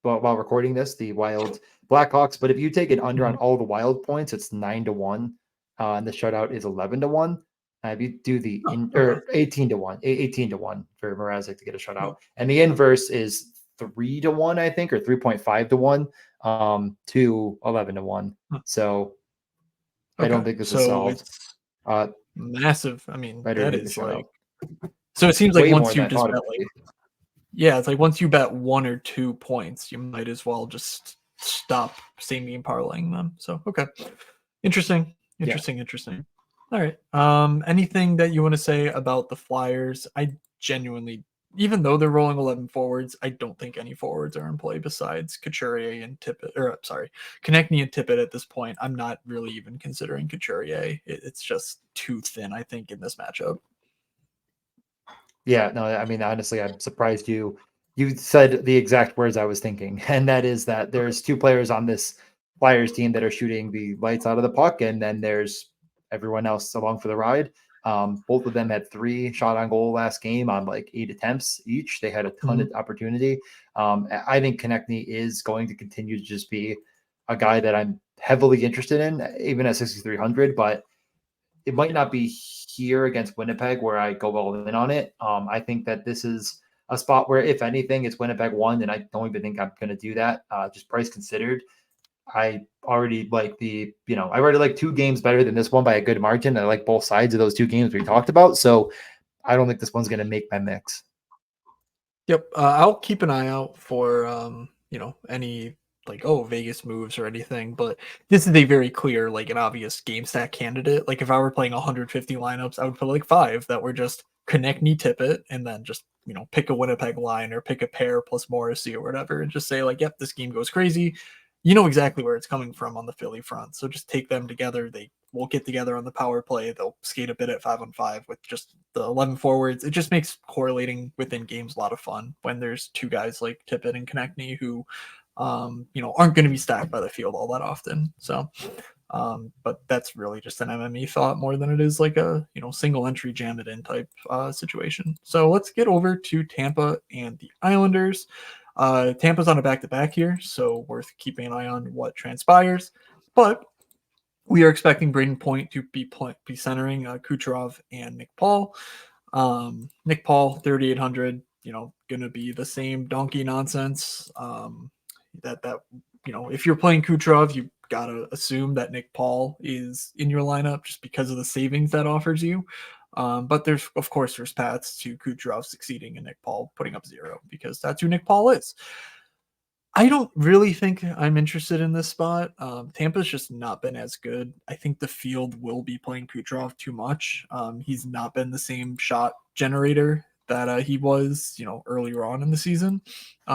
while recording this, the Wild Blackhawks. But if you take it under on Mhm. all the Wild points, it's 9-1, and the shutout is 11-1. If you do the Oh, okay. or 18-1, 18-1 for Mrazek to get a Hmm. shutout, and the inverse is 3-1, I think, or 3.5-1 to 11-1. Huh. So I don't Okay. think this is So solved. it's Uh, massive. I mean, Better that take the is shutout. like, so it seems like Way more once than you I just thought it bet would like, be. yeah, it's like once you bet 1 or 2 points, you might as well just stop same game parlaying them. So okay. Interesting. Yeah. Interesting. All right. Anything that you want to say about the Flyers? I genuinely, even though they're rolling 11 forwards, I don't think any forwards are in play besides Couturier and Tippett, or sorry, Konechny and Tippett at this point. I'm not really even considering Couturier. It's just too thin, I think, in this matchup. Yeah, no, I mean, honestly, I'm surprised you said the exact words I was thinking, and that is that Okay. there's two players on this Flyers team that are shooting the lights out of the puck, and then there's everyone else along for the ride. Both of them had 3 shot on goal last game on like 8 attempts each. They had a ton Mhm. of opportunity. I think Konechny is going to continue to just be a guy that I'm heavily interested in, even at 6,300, but it might not be here against Winnipeg where I go all in on it. I think that this is a spot where, if anything, it's Winnipeg one, and I don't even think I'm going to do that. Just price considered, I already like I already like 2 games better than this one by a good margin. I like both sides of those 2 games we talked about, so I don't think this one's going to make my mix. Yep. I'll keep an eye out for any like Vegas moves or anything, but this is a very clear like an obvious game stack candidate. Like if I were playing 150 lineups, I would put like 5 that were just Konechny Tippett and then just pick a Winnipeg line or pick a pair plus Morrissey or whatever and just say like, yep, this game goes crazy. You know exactly where it's coming from on the Philly front. So just take them together. They will get together on the power play. They'll skate a bit at 5-on-5 with just the 11 forwards. It just makes correlating within games a lot of fun when there's 2 guys like Tippett and Konechny who aren't going to be stacked by the field all that often. So, but that's really just an MME thought more than it is like a single entry jam it in type situation. So let's get over to Tampa and the Islanders. Tampa's on a back-to-back here, so worth keeping an eye on what transpires. But we are expecting Braden Point to be centering Kucherov and Nick Paul. Nick Paul, 3,800, going to be the same donkey nonsense. That if you're playing Kucherov, you got to assume that Nick Paul is in your lineup just because of the savings that offers you. But there's paths to Kucherov succeeding and Nick Paul putting up 0 because that's who Nick Paul is. I don't really think I'm interested in this spot. Tampa's just not been as good. I think the field will be playing Kucherov too much. He's not been the same shot generator that he was, earlier on in the season.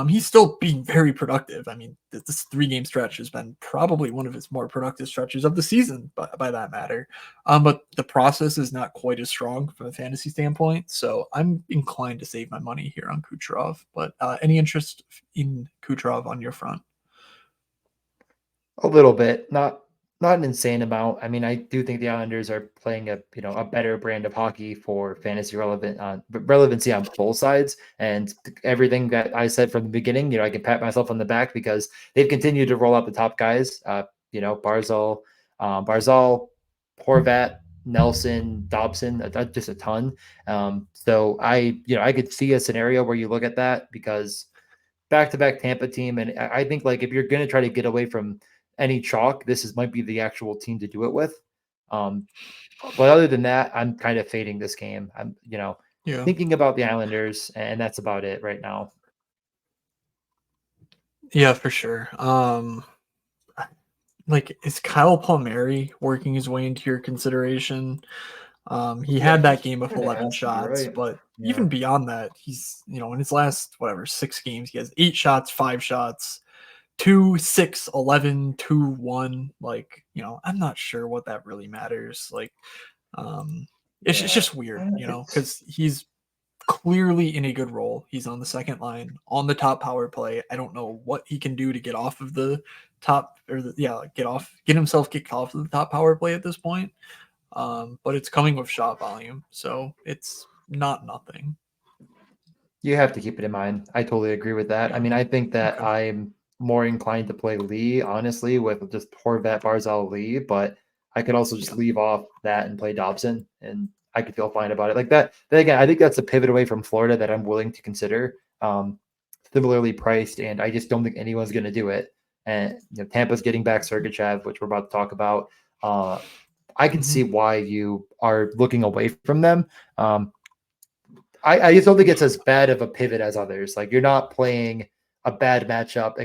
He's still being very productive. I mean, this 3-game stretch has been probably one of his more productive stretches of the season, by that matter. But the process is not quite as strong from a fantasy standpoint, so I'm inclined to save my money here on Kucherov. But any interest in Kucherov on your front? A little bit, not an insane amount. I mean, I do think the Islanders are playing a better brand of hockey for fantasy relevancy on both sides. And everything that I said from the beginning, I can pat myself on the back because they've continued to roll out the top guys. Barzal, Horvat, Nelson, Dobson, just a ton. So I could see a scenario where you look at that because back-to-back Tampa team, and I think like if you're going to try to get away from any chalk, might be the actual team to do it with. But other than that, I'm kind of fading this game. I'm, thinking about the Islanders, and that's about it right now. Yeah, for sure. Is Kyle Palmieri working his way into your consideration? He had that game of 11 shots, right. but even beyond that, he's, in his last, 6 games, he has 8 shots, 5 shots, 2, 6, 11, 2, 1. I'm not sure what that really matters. It's just weird, because he's clearly in a good role. He's on the second line, on the top power play. I don't know what he can do to get off of the top get himself kicked off of the top power play at this point. But it's coming with shot volume, so it's not nothing. You have to keep it in mind. I totally agree with that. I mean, I think that I'm more inclined to play Lee, honestly, with just Horvat, Barzal, Lee, but I could also just leave off that and play Dobson, and I could feel fine about it. Like that. Then again, I think that's a pivot away from Florida that I'm willing to consider. Similarly priced, and I just don't think anyone's going to do it. And Tampa's getting back Sergachev, which we're about to talk about. I can see why you are looking away from them. I just don't think it's as bad of a pivot as others. Like you're not playing a bad matchup,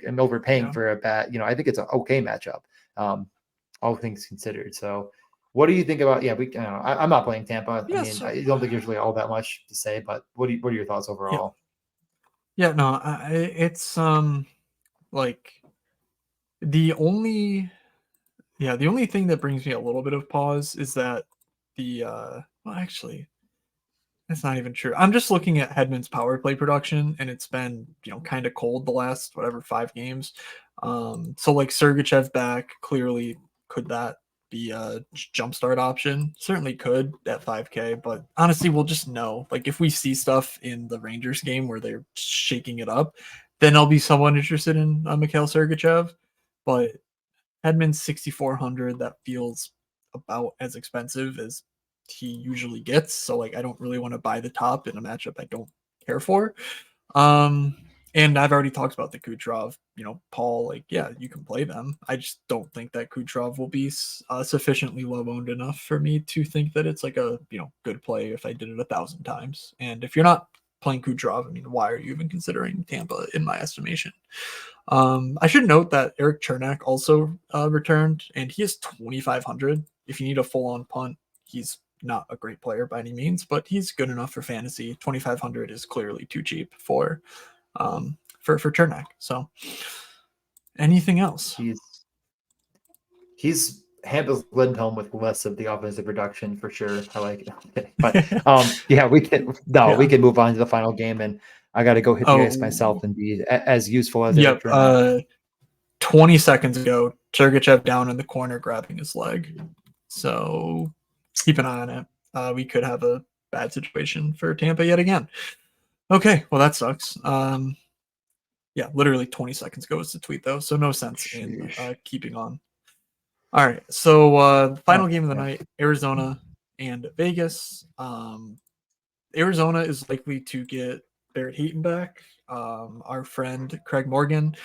and overpaying for a bad. I think it's an okay matchup. All things considered. So, what do you think about? Yeah, I'm not playing Tampa. I mean, I don't think there's really all that much to say. But what are your thoughts overall? Yeah, no, it's like the only thing that brings me a little bit of pause is that actually that's not even true. I'm just looking at Hedman's power play production, and it's been kind of cold the last 5 games. So like Sergachev back, clearly could that be a jumpstart option? Certainly could at 5K, but honestly, we'll just know. Like if we see stuff in the Rangers game where they're shaking it up, then I'll be somewhat interested in Mikhail Sergachev. But Hedman's 6,400, that feels about as expensive as he usually gets. So I don't really want to buy the top in a matchup I don't care for. And I've already talked about the Kucherov, Paul, you can play them. I just don't think that Kucherov will be sufficiently low owned enough for me to think that it's a, good play if I did it 1,000 times. And if you're not playing Kucherov, I mean, why are you even considering Tampa in my estimation? I should note that Erik Cernak also returned, and he is 2,500. If you need a full-on punt, he's not a great player by any means, but he's good enough for fantasy. 2,500 is clearly too cheap for Cernak. So, anything else? He's handles Lindholm with less of the offensive production for sure. I like it. But we can move on to the final game. And I got to go hit the ice Oh, myself and be as useful as it yep. turned out. 20 seconds ago, Sergachev down in the corner grabbing his leg. So keep an eye on it. We could have a bad situation for Tampa yet again. Okay, well that sucks. Yeah, literally 20 seconds ago was the tweet though, so no sense in Sheesh. keeping on. All right, so final Oh, game of the yeah. night: Arizona and Vegas. Arizona is likely to get Barrett Heaton back. Our friend Craig Morgan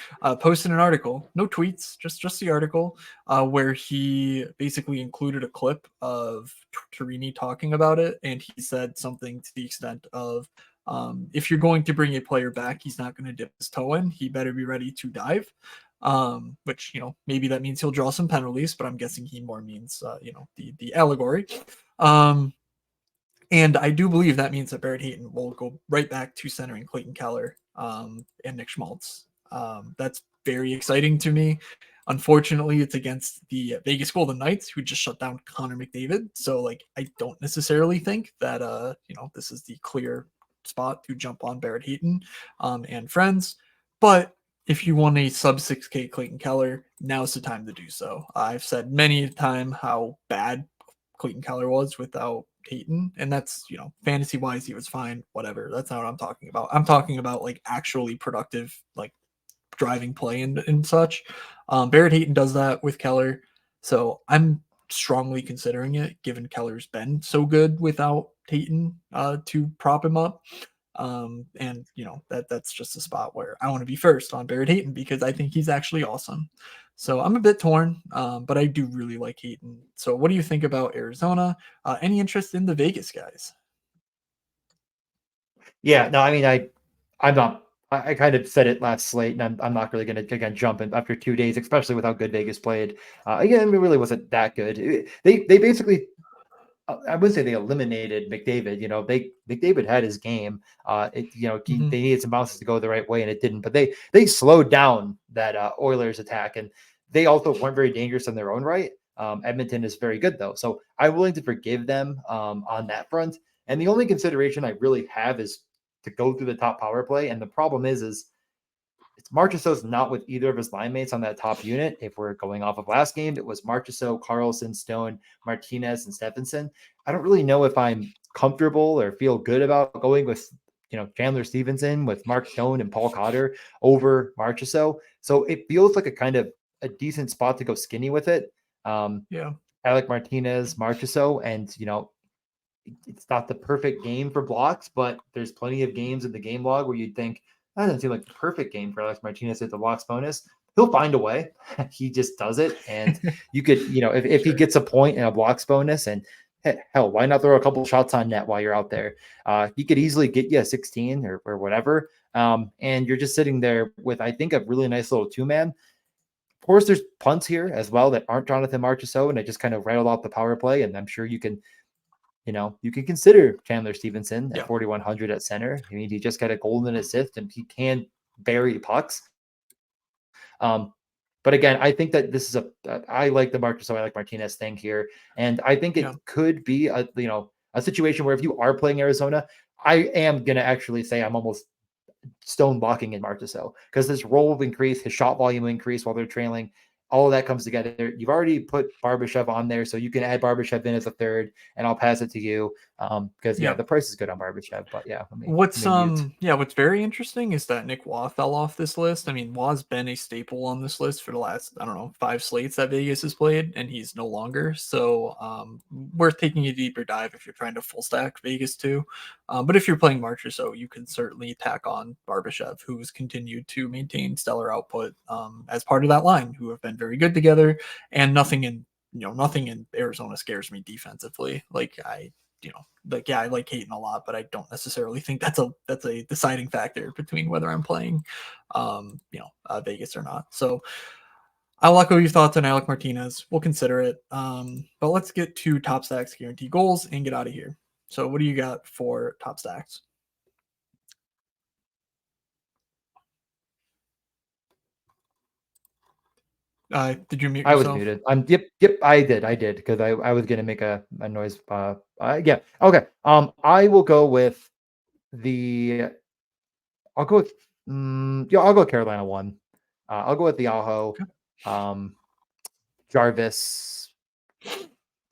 posted an article, no tweets, just the article, where he basically included a clip of Torini talking about it, and he said something to the extent of, "If you're going to bring a player back, he's not going to dip his toe in. He better be ready to dive." Which maybe that means he'll draw some penalties, but I'm guessing he more means the allegory. Um, and I do believe that means that Barrett Heaton will go right back to centering Clayton Keller and Nick Schmaltz. That's very exciting to me. Unfortunately, it's against the Vegas Golden Knights, who just shut down Connor McDavid. So, like, I don't necessarily think that this is the clear spot to jump on Barrett Heaton and friends. But if you want a sub 6K Clayton Keller, now's the time to do so. I've said many a time how bad Clayton Keller was without Peyton, and that's fantasy wise he was fine. Whatever, that's not what I'm talking about. I'm talking about like actually productive, like driving play and such. Barrett Hayton does that with Keller, so I'm strongly considering it, given Keller's been so good without Hayton to prop him up. And that's just a spot where I want to be first on Barrett Hayton because I think he's actually awesome. So I'm a bit torn, but I do really like Hayton. So what do you think about Arizona? Any interest in the Vegas guys? Yeah, no, I mean, I'm not. I kind of said it last slate, and I'm not really going to again jump in after 2 days, especially with how good Vegas played. Again, it really wasn't that good. They basically, I wouldn't say they eliminated McDavid. They McDavid had his game. Mhm. They needed some bounces to go the right way, and it didn't. But they slowed down that Oilers attack, and they also weren't very dangerous in their own right. Edmonton is very good though, so I'm willing to forgive them on that front. And the only consideration I really have is to go through the top power play. And the problem is it's Marchessault's not with either of his line mates on that top unit. If we're going off of last game, it was Marchessault, Carlson, Stone, Martinez, and Stephenson. I don't really know if I'm comfortable or feel good about going with Chandler Stevenson with Mark Stone and Paul Cotter over Marchessault. So it feels like a kind of a decent spot to go skinny with it. Yeah. Alec Martinez, Marchessault, and it's not the perfect game for blocks, but there's plenty of games in the game log where you'd think that doesn't seem like the perfect game for Alex Martinez at the blocks bonus. He'll find a way. He just does it. And you could, if he Sure. gets a point in a blocks bonus and hell, why not throw a couple shots on net while you're out there? He could easily get you a 16 or whatever. And you're just sitting there with, I think, a really nice little two-man. Of course, there's punts here as well that aren't Jonathan Marchessault, and I just kind of rattled off the power play, and I'm sure you can consider Chandler Stevenson at Yeah. 4,100 at center. I mean, he just got a golden assist and he can bury pucks. But again, I think that this is I like the I like Martinez thing here. And I think it Yeah. could be a situation where if you are playing Arizona, I am going to actually say I'm almost stone blocking in Marchessault because his role will increase, his shot volume will increase while they're trailing. All of that comes together. You've already put Barbashev on there, so you can add Barbashev in as a third, and I'll pass it to you because Yeah. the price is good on Barbashev. But yeah, let What's me mute. what's very interesting is that Nick Waugh fell off this list. I mean, Waugh's been a staple on this list for the last, I don't know, 5 slates that Vegas has played, and he's no longer. So worth taking a deeper dive if you're trying to full stack Vegas too. But if you're playing March or so, you can certainly tack on Barbashev, who's continued to maintain stellar output as part of that line, who have been very good together, and nothing in Arizona scares me defensively. Yeah, I like Hayton a lot, but I don't necessarily think that's a deciding factor between whether I'm playing, Vegas or not. So I'll echo your thoughts on Alec Martinez. We'll consider it. But let's get to top stacks guarantee goals and get out of here. So what do you got for top stacks? Did you mute I was yourself? muted. Yep, I did because I was gonna make a noise. Yeah, okay. I will go with the I'll go with I'll go Carolina 1. I'll go with the Aho, Okay. Jarvis,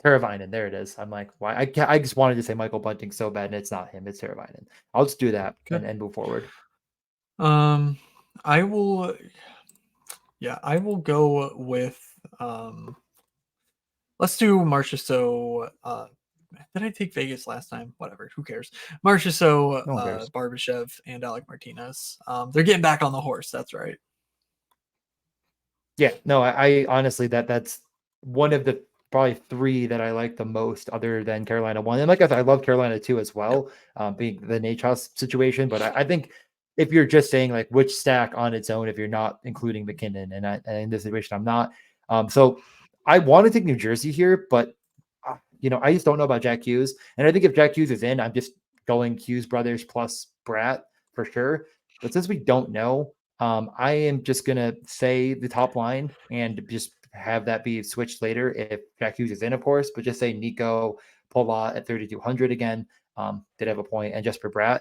Teravainen. There it is. I'm like, why? I just wanted to say Michael Bunting so bad, and it's not him. It's Teravainen. I'll just do that Okay. and move forward. I will. Yeah, I will go with. Let's do Marchessault. Did I take Vegas last time? Whatever. Who cares? Marchessault, No one cares. Barbashev, and Alec Martinez. They're getting back on the horse. That's right. Yeah, no, I honestly that's one of the probably 3 that I like the most other than Carolina 1. And like I said, I love Carolina 2 as Yep. well, being the Nachos situation. But I think if you're just saying like which stack on its own, if you're not including McKinnon, and in this situation, I'm not. So I want to take New Jersey here, but I just don't know about Jack Hughes. And I think if Jack Hughes is in, I'm just going Hughes brothers plus Bratt for sure. But since we don't know, I am just gonna say the top line and just have that be switched later if Jack Hughes is in, of course. But just say Nico Palat at 3,200 again. Did have a point, and just for Bratt.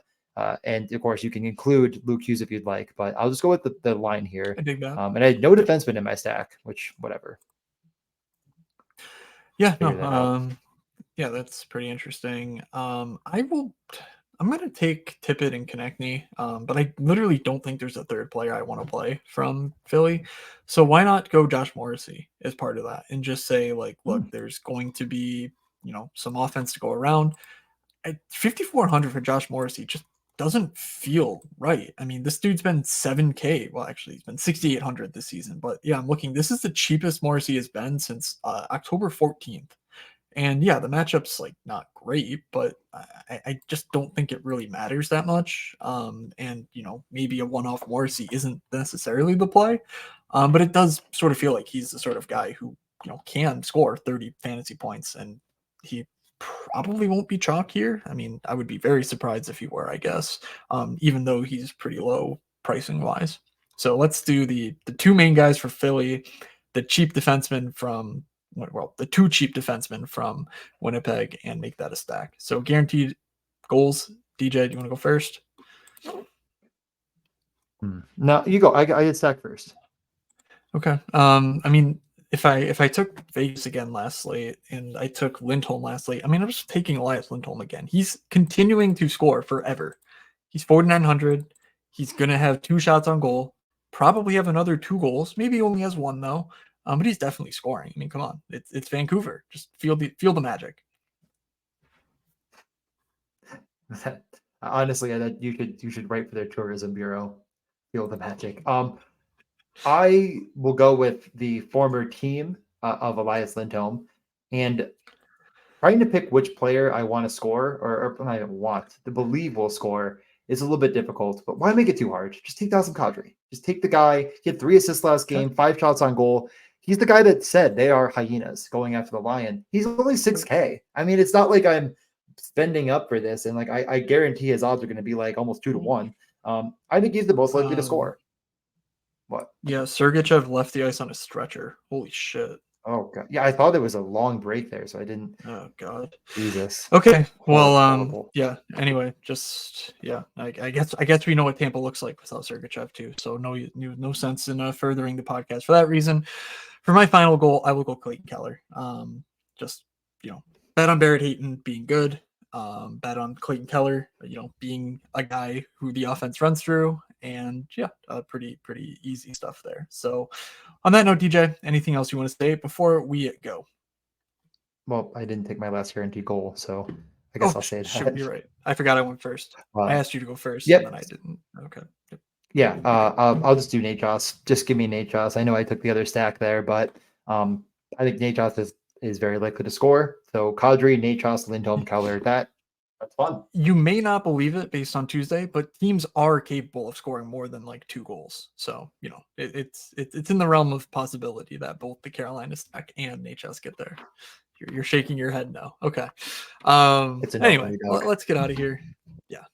And of course, you can include Luke Hughes if you'd like, but I'll just go with the line here. I dig that. And I had no defenseman in my stack, which whatever. Yeah. Figure that out. No. Yeah, that's pretty interesting. I'm gonna take Tippett and Konechny, but I literally don't think there's a third player I want to play from Philly. So why not go Josh Morrissey as part of that and just say like, look, there's going to be some offense to go around. At 5,400 for Josh Morrissey just doesn't feel right. I mean, this dude's been 7K. Well, actually, he's been 6,800 this season. But yeah, I'm looking. This is the cheapest Morrissey has been since October 14th. And yeah, the matchup's like not great, but I just don't think it really matters that much. And maybe a one-off Morrissey isn't necessarily the play, but it does sort of feel like he's the sort of guy who can score 30 fantasy points, and he probably won't be chalk here. I mean, I would be very surprised if he were, I guess, even though he's pretty low pricing wise. So let's do the 2 main guys for Philly, the cheap defenseman from the 2 cheap defensemen from Winnipeg, and make that a stack. So guaranteed goals. DJ, do you want to go first? No, you go. I get stack first. Okay. I mean, if I took Vegas again last slate and I took Lindholm last slate, I mean, I'm just taking Elias Lindholm again. He's continuing to score forever. He's 4,900. He's gonna have 2 shots on goal. Probably have another 2 goals. Maybe he only has 1 though. But he's definitely scoring. I mean, come on, it's Vancouver. Just feel the magic. Honestly, you should write for their tourism bureau. Feel the magic. I will go with the former team of Elias Lindholm, and trying to pick which player I want to score, or not even want to believe will score, is a little bit difficult. But why make it too hard? Just take Dawson Kadri. Just take the guy. He had 3 assists last game, 5 shots on goal. He's the guy that said they are hyenas going after the Lion. He's only 6K. I mean, it's not like I'm spending up for this, and like I guarantee his odds are going to be like almost 2-1. I think he's the most likely to score. What? Yeah, Sergachev left the ice on a stretcher. Holy shit. Oh god. Yeah, I thought there was a long break there, so I didn't. Oh god. Jesus. Okay. Well, Horrible. yeah. Anyway, just yeah. I guess we know what Tampa looks like without Sergachev too. So no sense in furthering the podcast for that reason. For my final goal, I will go Clayton Keller. Just bet on Barrett Hayton being good. Bet on Clayton Keller, being a guy who the offense runs through, and yeah, pretty easy stuff there. So, on that note, DJ, anything else you want to say before we go? Well, I didn't take my last guaranteed goal, so I guess I'll say that. Sure, you're right. I forgot I went first. I asked you to go first, Yep. and then I didn't. Okay. Yep. Yeah, I'll just do Nate Joss. Just give me Nate Joss. I know I took the other stack there, but I think Nate Joss is very likely to score. So Kadri, Nate Joss, Lindholm, Keller. That's fun. You may not believe it based on Tuesday, but teams are capable of scoring more than like 2 goals. So it's in the realm of possibility that both the Carolina stack and Nate Joss get there. You're shaking your head no. Okay. Anyway, let's get out of here. Yeah,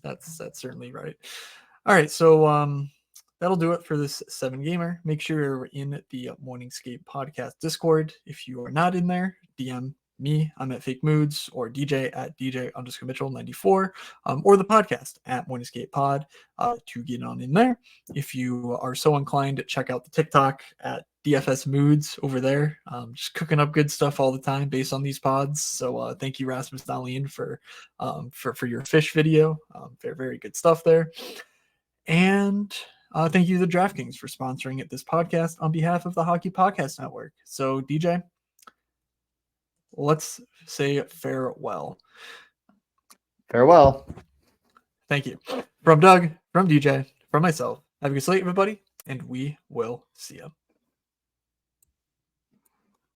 that's certainly right. All right, so that'll do it for this 7 gamer. Make sure you're in the Morningscape podcast Discord. If you are not in there, DM me, I'm at Fake Moods, or DJ at DJ_Mitchell94, or the podcast at Moinescape Pod to get on in there. If you are so inclined, check out the TikTok at DFS Moods over there. Just cooking up good stuff all the time based on these pods. So thank you, Rasmus Dahlin, for your fish video. Very, very good stuff there. And thank you to DraftKings for sponsoring this podcast on behalf of the Hockey Podcast Network. So, DJ, let's say farewell. Farewell. Thank you. From Doug, from DJ, from myself. Have a good slate, everybody, and we will see you.